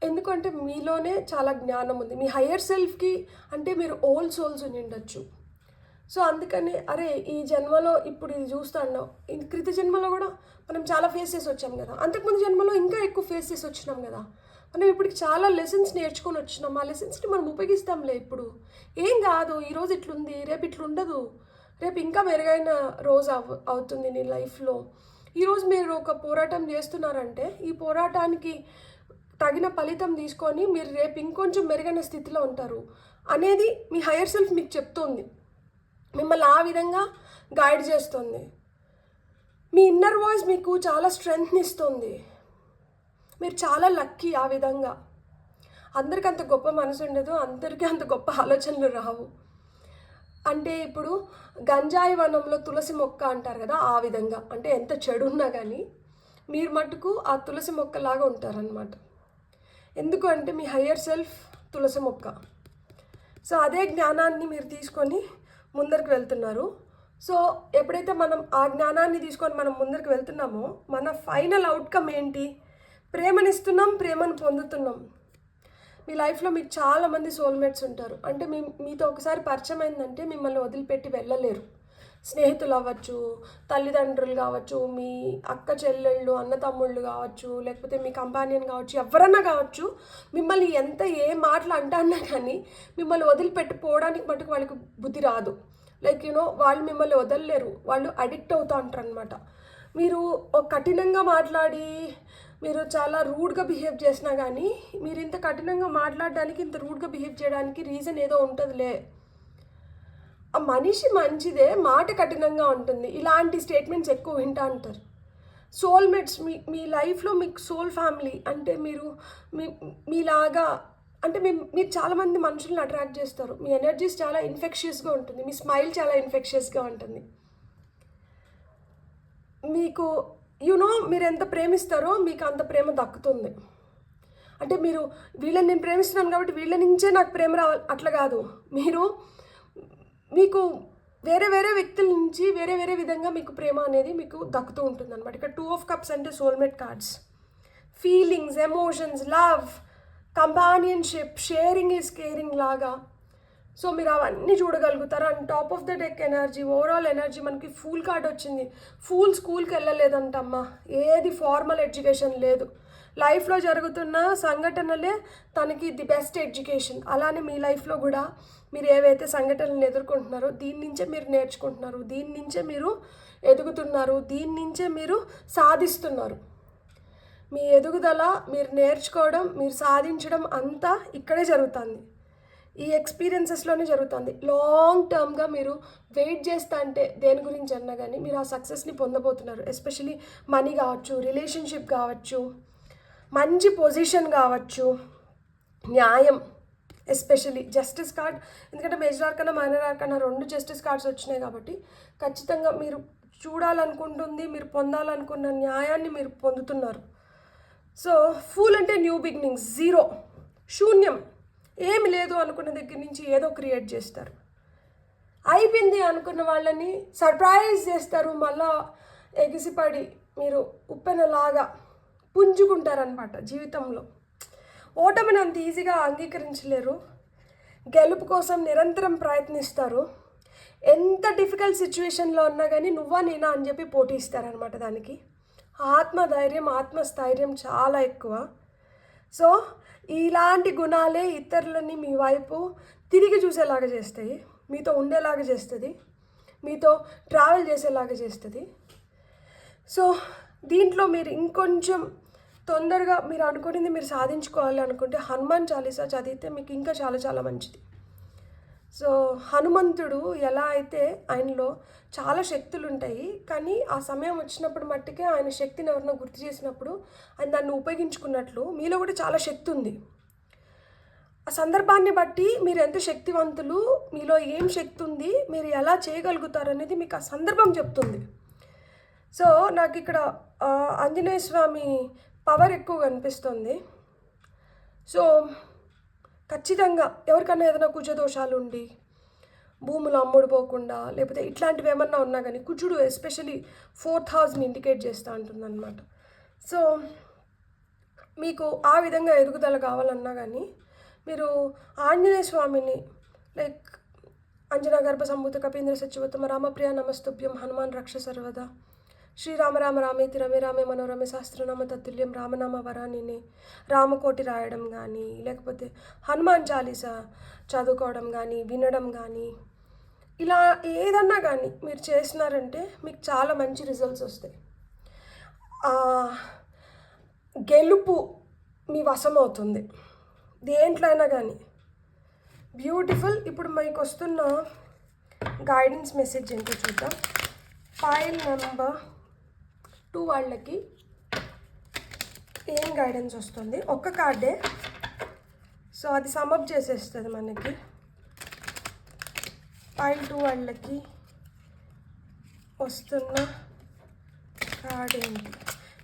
ఎందుకంటే మీలోనే చాలా జ్ఞానం ఉంది. మీ హయ్యర్ సెల్ఫ్కి అంటే మీరు ఓల్డ్ సోల్స్ ఉండొచ్చు. సో అందుకని అరే ఈ జన్మలో ఇప్పుడు ఇది చూస్తాను, క్రిత జన్మలో కూడా మనం చాలా ఫేస్ చేసి వచ్చాం కదా, అంతకుముందు జన్మలో ఇంకా ఎక్కువ ఫేస్ చేసి వచ్చినాం కదా, మనం ఇప్పటికి చాలా లెసన్స్ నేర్చుకొని వచ్చినాం. ఆ లెసన్స్ని మనం ఉపయోగిస్తాంలే. ఇప్పుడు ఏం కాదు, ఈరోజు ఇట్లుంది, రేపు ఇట్లుండదు, రేపు ఇంకా మెరుగైన రోజు అవుతుంది నీ లైఫ్లో. ఈరోజు మీరు ఒక పోరాటం చేస్తున్నారంటే ఈ పోరాటానికి తగిన ఫలితం తీసుకొని మీరు రేపు ఇంకొంచెం మెరుగైన స్థితిలో ఉంటారు అనేది మీ హయ్యర్ సెల్ఫ్ మీకు చెప్తుంది, మిమ్మల్ని ఆ విధంగా గైడ్ చేస్తుంది. మీ ఇన్నర్ వాయిస్ మీకు చాలా స్ట్రెంగ్త్ని ఇస్తుంది. మీరు చాలా లక్కీ ఆ విధంగా. అందరికీ అంత గొప్ప మనసు ఉండదు, అందరికీ అంత గొప్ప ఆలోచనలు రావు. అంటే ఇప్పుడు గంజాయి వనంలో తులసి మొక్క అంటారు కదా, ఆ విధంగా. అంటే ఎంత చెడు ఉన్నా కానీ మీరు మటుకు ఆ తులసి మొక్కలాగా ఉంటారనమాట. ఎందుకు అంటే మీ హయ్యర్ సెల్ఫ్ తులసి మొక్క. సో అదే జ్ఞానాన్ని మీరు తీసుకొని ముందరికి వెళ్తున్నారు. సో ఎప్పుడైతే మనం ఆ జ్ఞానాన్ని తీసుకొని మనం ముందరికి వెళ్తున్నామో మన ఫైనల్ అవుట్కమ్ ఏంటి? ప్రేమనిస్తున్నాం, ప్రేమను పొందుతున్నాం. మీ లైఫ్లో మీకు చాలామంది సోల్మేట్స్ ఉంటారు. అంటే మీతో ఒకసారి పరిచయం అయిందంటే మిమ్మల్ని వదిలిపెట్టి వెళ్ళలేరు. స్నేహితులు అవ్వచ్చు, తల్లిదండ్రులు కావచ్చు, మీ అక్క చెల్లెళ్ళు, అన్న తమ్ముళ్ళు కావచ్చు, లేకపోతే మీ కంపానియన్ కావచ్చు, ఎవరన్నా కావచ్చు, మిమ్మల్ని ఏ మాటలు అంటాన్నా కానీ మిమ్మల్ని వదిలిపెట్టిపోవడానికి మటుకు వాళ్ళకి బుద్ధి రాదు. లైక్ వాళ్ళు మిమ్మల్ని వదలలేరు, వాళ్ళు అడిక్ట్ అవుతూ ఉంటారు అనమాట. మీరు కఠినంగా మాట్లాడి మీరు చాలా రూడ్గా బిహేవ్ చేసినా కానీ మీరు ఇంత కఠినంగా మాట్లాడడానికి, ఇంత రూడ్గా బిహేవ్ చేయడానికి రీజన్ ఏదో ఉంటుందిలే. ఆ మనిషి మంచిదే, మాట కఠినంగా ఉంటుంది, ఇలాంటి స్టేట్మెంట్స్ ఎక్కువ వింటూ ఉంటారు. సోల్మేట్స్ మీ లైఫ్లో మీకు సోల్ ఫ్యామిలీ అంటే మీలాగా అంటే మీరు చాలామంది మనుషులను అట్రాక్ట్ చేస్తారు. మీ ఎనర్జీస్ చాలా ఇన్ఫెక్షియస్గా ఉంటుంది, మీ స్మైల్ చాలా ఇన్ఫెక్షియస్గా ఉంటుంది. మీకు మీరు ఎంత ప్రేమిస్తారో మీకు అంత ప్రేమ దక్కుతుంది. అంటే మీరు వీళ్ళని నేను ప్రేమిస్తున్నాను కాబట్టి వీళ్ళ నుంచే నాకు ప్రేమ రావాలి అట్లా కాదు. మీకు వేరే వేరే వ్యక్తుల నుంచి వేరే వేరే విధంగా మీకు ప్రేమ అనేది మీకు దక్కుతూ ఉంటుంది అనమాట. ఇక్కడ 2 of Cups అంటే soulmate cards. Feelings, emotions, love, companionship, sharing is caring లాగా. సో మీరు అవన్నీ చూడగలుగుతారు. And top of the deck energy, overall energy మనకి ఫూల్ కార్డ్ వచ్చింది. ఫూల్ స్కూల్కి వెళ్ళలేదంటమ్మా, ఏది ఫార్మల్ ఎడ్యుకేషన్ లేదు. లైఫ్లో జరుగుతున్న సంఘటనలే తనకి ది బెస్ట్ ఎడ్యుకేషన్. అలానే మీ లైఫ్లో కూడా మీరు ఏవైతే సంఘటనలను ఎదుర్కొంటున్నారో దీని నుంచే మీరు నేర్చుకుంటున్నారు, దీని నుంచే మీరు ఎదుగుతున్నారు, దీని నుంచే మీరు సాధిస్తున్నారు. మీ ఎదుగుదల, మీరు నేర్చుకోవడం, మీరు సాధించడం అంతా ఇక్కడే జరుగుతుంది, ఈ ఎక్స్పీరియన్సెస్లోనే జరుగుతుంది. లాంగ్ టర్మ్గా మీరు వెయిట్ చేస్తా అంటే దేని గురించి అన్నా కానీ మీరు ఆ సక్సెస్ని పొందబోతున్నారు. ఎస్పెషలీ మనీ కావచ్చు, రిలేషన్షిప్ కావచ్చు, మంచి పొజిషన్ కావచ్చు, న్యాయం, ఎస్పెషలీ జస్టిస్ కార్డ్. ఎందుకంటే major arcana, minor arcana 2 justice cards వచ్చినాయి కాబట్టి ఖచ్చితంగా మీరు చూడాలనుకుంటుంది, మీరు పొందాలనుకున్న న్యాయాన్ని మీరు పొందుతున్నారు. సో ఫూల్ అంటే న్యూ బిగినింగ్స్, జీరో, శూన్యం, ఏమి లేదు అనుకున్న దగ్గర నుంచి ఏదో క్రియేట్ చేస్తారు. అయిపోయింది అనుకున్న వాళ్ళని సర్ప్రైజ్ చేస్తారు. మళ్ళా ఎగిసిపడి మీరు ఉప్పెనలాగా పుంజుకుంటారనమాట. జీవితంలో ఓటమిని అంత ఈజీగా అంగీకరించలేరు. గెలుపు కోసం నిరంతరం ప్రయత్నిస్తారు. ఎంత డిఫికల్ట్ సిచ్యువేషన్లో ఉన్నా కానీ నువ్వా నేనా అని చెప్పి పోటీ ఇస్తారనమాట. దానికి ఆత్మధైర్యం ఆత్మస్థైర్యం చాలా ఎక్కువ. సో ఇలాంటి గుణాలే ఇతరులని మీ వైపు తిరిగి చూసేలాగా చేస్తాయి, మీతో ఉండేలాగా చేస్తుంది, మీతో ట్రావెల్ చేసేలాగా చేస్తుంది. సో దీంట్లో మీరు ఇంకొంచెం తొందరగా మీరు అనుకునేది మీరు సాధించుకోవాలి అనుకుంటే హనుమాన్ చాలీసా చదివితే మీకు ఇంకా చాలా చాలా మంచిది. సో హనుమంతుడు ఎలా అయితే ఆయనలో చాలా శక్తులు ఉంటాయి, కానీ ఆ సమయం వచ్చినప్పుడు మట్టుకే ఆయన శక్తిని ఎవరినో గుర్తు చేసినప్పుడు ఆయన దాన్ని ఉపయోగించుకున్నట్లు మీలో కూడా చాలా శక్తి ఉంది. ఆ సందర్భాన్ని బట్టి మీరు ఎంత శక్తివంతులు, మీలో ఏం శక్తి ఉంది, మీరు ఎలా చేయగలుగుతారు అనేది మీకు ఆ సందర్భం చెప్తుంది. సో నాకు ఇక్కడ ఆంజనేయ స్వామి పవర్ ఎక్కువ కనిపిస్తుంది. సో ఖచ్చితంగా ఎవరికైనా ఏదైనా కుజదోషాలు ఉండి భూములు అమ్ముడుపోకుండా లేకపోతే ఇట్లాంటివి ఏమన్నా ఉన్నా కానీ కుజుడు ఎస్పెషలీ 4th హౌస్ని ఇండికేట్ చేస్తూ ఉంటుందన్నమాట. సో మీకు ఆ విధంగా ఎదుగుదల కావాలన్నా కానీ మీరు ఆంజనేయ స్వామిని లైక్ అంజనా గర్భ సంభూత కపీంద్ర సచివోత్తమ రామప్రియ నమస్తుభ్యం హనుమాన్ రక్ష సర్వదా శ్రీరామ రామ రామేతి రమే రామే మనోరమే సహస్రనామ తత్తుల్యం రామనామ వరానిని రామకోటి రాయడం కానీ లేకపోతే హనుమాన్ చాలీసా చదువుకోవడం కానీ వినడం కానీ ఇలా ఏదన్నా కానీ మీరు చేసినారంటే మీకు చాలా మంచి రిజల్ట్స్ వస్తాయి. గెలుపు మీ వశం అవుతుంది దేంట్లో అయినా కానీ. బ్యూటిఫుల్. ఇప్పుడు మీకు వస్తున్న గైడెన్స్ మెసేజ్ ఏంటో చూద్దాం. ఫైల్ నెంబర్ 2 వాళ్ళకి ఏం గైడెన్స్ వస్తుంది, ఒక్క కార్డే. సో అది సమ్అప్ చేసేస్తుంది మనకి. ఫైల్ 2 వాళ్ళకి వస్తున్న కార్డ్ ఏంటి?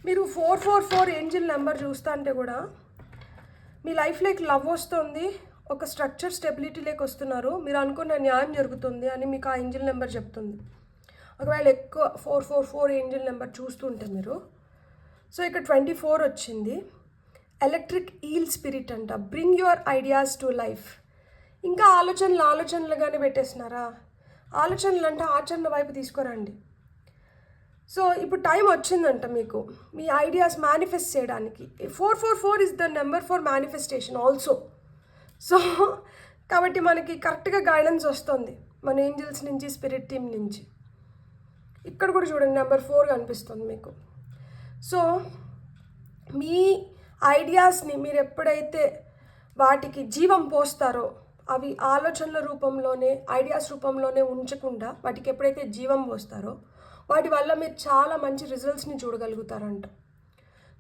మీరు 444 ఏంజిల్ నెంబర్ చూస్తా అంటే కూడా మీ లైఫ్లోకి లవ్ వస్తుంది, ఒక స్ట్రక్చర్ స్టెబిలిటీలోకి వస్తున్నారు, మీరు అనుకున్న న్యాయం జరుగుతుంది అని మీకు ఆ ఏంజిల్ నెంబర్ చెప్తుంది. ఒకవేళ ఎక్కువ 444 ఏంజిల్ నెంబర్ చూస్తుంటే మీరు. సో ఇక్కడ 24 వచ్చింది. ఎలక్ట్రిక్ ఈల్ స్పిరిట్ అంట. Bring your ideas to life. ఇంకా ఆలోచనలుగానే పెట్టేస్తున్నారా? ఆలోచనలు అంటే ఆచరణ వైపు తీసుకురండి. సో ఇప్పుడు టైం వచ్చిందంట మీకు మీ ఐడియాస్ మేనిఫెస్ట్ చేయడానికి. 444 is the number for manifestation also. So కాబట్టి మనకి కరెక్ట్గా గైడెన్స్ వస్తుంది మన ఏంజిల్స్ నుంచి, స్పిరిట్ టీమ్ నుంచి. ఇక్కడ కూడా చూడండి నెంబర్ 4 కనిపిస్తుంది మీకు. సో మీ ఐడియాస్ని మీరు ఎప్పుడైతే వాటికి జీవం పోస్తారో, అవి ఆలోచనల రూపంలోనే ఐడియాస్ రూపంలోనే ఉంచకుండా వాటికి ఎప్పుడైతే జీవం పోస్తారో వాటి వల్ల మీరు చాలా మంచి రిజల్ట్స్ని చూడగలుగుతారంట.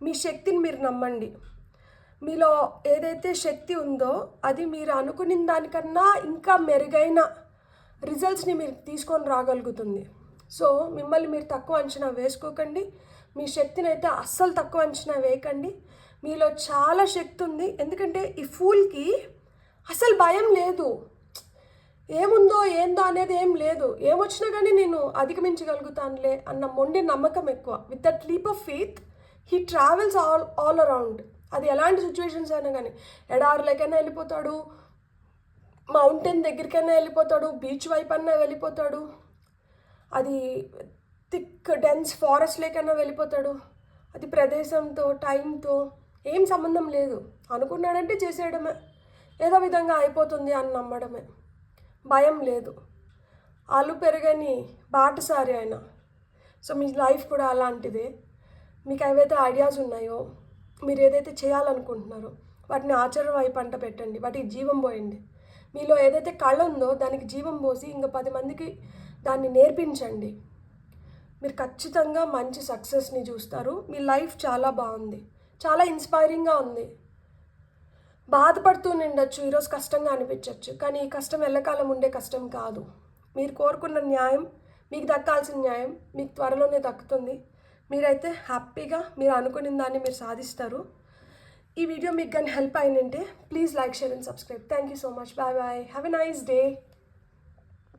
మీ శక్తిని మీరు నమ్మండి. మీలో ఏదైతే శక్తి ఉందో అది మీరు అనుకున్న దానికన్నా ఇంకా మెరుగైన రిజల్ట్స్ని మీరు తీసుకొని రాగలుగుతుంది. సో మిమ్మల్ని మీరు తక్కువ అంచనా వేసుకోకండి. మీ శక్తిని అయితే అస్సలు తక్కువ అంచనా వేయకండి. మీలో చాలా శక్తి ఉంది. ఎందుకంటే ఈ ఫూల్కి అసలు భయం లేదు, ఏముందో ఏందో అనేది ఏం లేదు. ఏమొచ్చినా కానీ నేను అధిగమించగలుగుతానులే అన్న మొండి నమ్మకం ఎక్కువ. With that leap of faith he travels all around. అది ఎలాంటి సిచ్యువేషన్స్ అయినా కానీ, ఎడారులకైనా వెళ్ళిపోతాడు, మౌంటైన్ దగ్గరికైనా వెళ్ళిపోతాడు, బీచ్ వైపు అయినా వెళ్ళిపోతాడు, అది థిక్ డెన్స్ ఫారెస్ట్లోకైనా వెళ్ళిపోతాడు. అది ప్రదేశంతో టైంతో ఏం సంబంధం లేదు. అనుకున్నాడంటే చేసేయడమే, ఏదో విధంగా అయిపోతుంది అని నమ్మడమే. భయం లేదు. ఆలు పెరగని బాటసారి ఆయన. సో మీ లైఫ్ కూడా అలాంటిదే. మీకు ఏవైతే ఐడియాస్ ఉన్నాయో, మీరు ఏదైతే చేయాలనుకుంటున్నారో వాటిని ఆచరణ వైపు పంట పెట్టండి, వాటికి జీవం పోయండి. మీలో ఏదైతే కళ ఉందో దానికి జీవం పోసి ఇంకా 10 మందికి దాన్ని నేర్పించండి. మీరు ఖచ్చితంగా మంచి సక్సెస్ని చూస్తారు. మీ లైఫ్ చాలా బాగుంది, చాలా ఇన్స్పైరింగ్గా ఉంది. బాధపడుతూ ఉండొచ్చు, ఈరోజు కష్టంగా అనిపించవచ్చు, కానీ ఈ కష్టం ఎల్లకాలం ఉండే కష్టం కాదు. మీరు కోరుకున్న న్యాయం, మీకు దక్కాల్సిన న్యాయం మీకు త్వరలోనే దక్కుతుంది. మీరైతే హ్యాపీగా మీరు అనుకున్న దాన్ని మీరు సాధిస్తారు. ఈ వీడియో మీకు కానీ హెల్ప్ అయినంటే please like, share and subscribe. Thank you so much. Bye bye. Have a nice day.